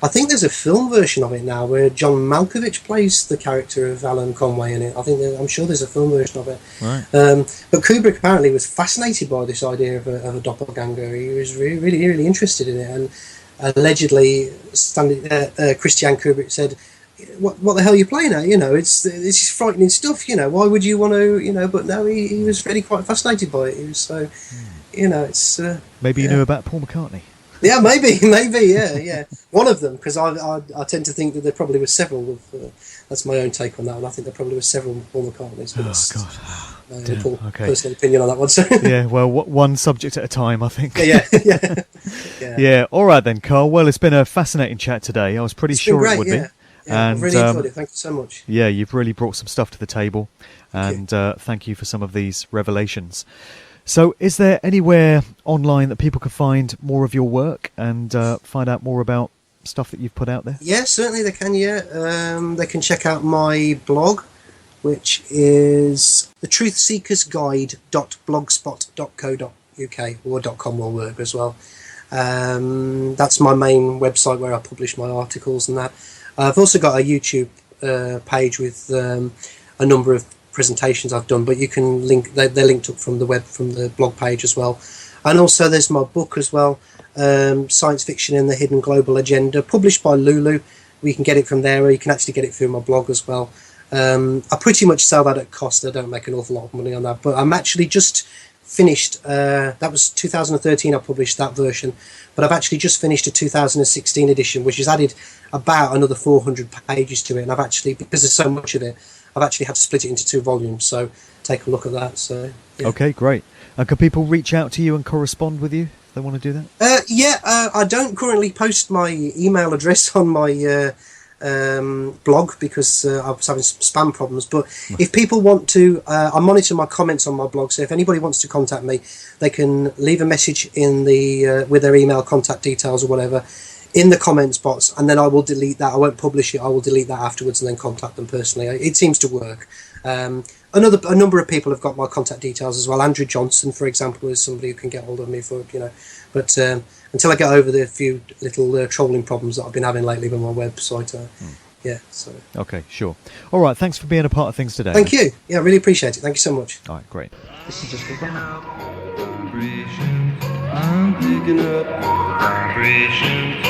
I think there's a film version of it now where John Malkovich plays the character of Alan Conway in it. I'm sure there's a film version of it. Right. But Kubrick apparently was fascinated by this idea of a doppelganger. He was really interested in it, and allegedly Christian Kubrick said, what the hell are you playing at? This is frightening stuff. Why would you want to? But no, he was really quite fascinated by it. He was so, it's maybe you knew about Paul McCartney. Yeah, maybe, yeah. One of them, because I tend to think that there probably were several of. That's my own take on that one. I think there probably were several Paul McCartneys. But that's my personal opinion on that one. So. Yeah, well, one subject at a time, I think. Yeah. Yeah. All right then, Carl. Well, it's been a fascinating chat today. I was pretty sure it would be. Yeah, I've really enjoyed it. Thank you so much. Yeah, you've really brought some stuff to the table, and thank you for some of these revelations. So, is there anywhere online that people can find more of your work and find out more about stuff that you've put out there? Yeah, certainly they can, they can check out my blog, which is thetruthseekersguide.blogspot.co.uk, or .com will work as well. That's my main website where I publish my articles and that. I've also got a YouTube page with a number of presentations I've done, but you can link, they're linked up from the blog page as well. And also there's my book as well, Science Fiction in the Hidden Global Agenda, published by Lulu. You can get it from there, or you can actually get it through my blog as well. I pretty much sell that at cost. I don't make an awful lot of money on that, but I'm actually just finished, that was 2013 I published that version, but I've actually just finished a 2016 edition, which has added about another 400 pages to it, and I've actually, because there's so much of it, I've actually had to split it into 2 volumes, so take a look at that. So yeah. Okay, great. And can people reach out to you and correspond with you if they want to do that? I don't currently post my email address on my blog because I was having some spam problems, but if people want to, I monitor my comments on my blog, so if anybody wants to contact me, they can leave a message in the with their email contact details or whatever in the comments box, and then I will delete that. I won't publish it, I will delete that afterwards and then contact them personally. It seems to work. A number of people have got my contact details as well. Andrew Johnson, for example, is somebody who can get hold of me for, but until I get over the few little trolling problems that I've been having lately with my website. So. Okay, sure. All right, thanks for being a part of things today. Thank you. Yeah, I really appreciate it. Thank you so much. All right, great. This is just for fun. I'm picking up vibrations.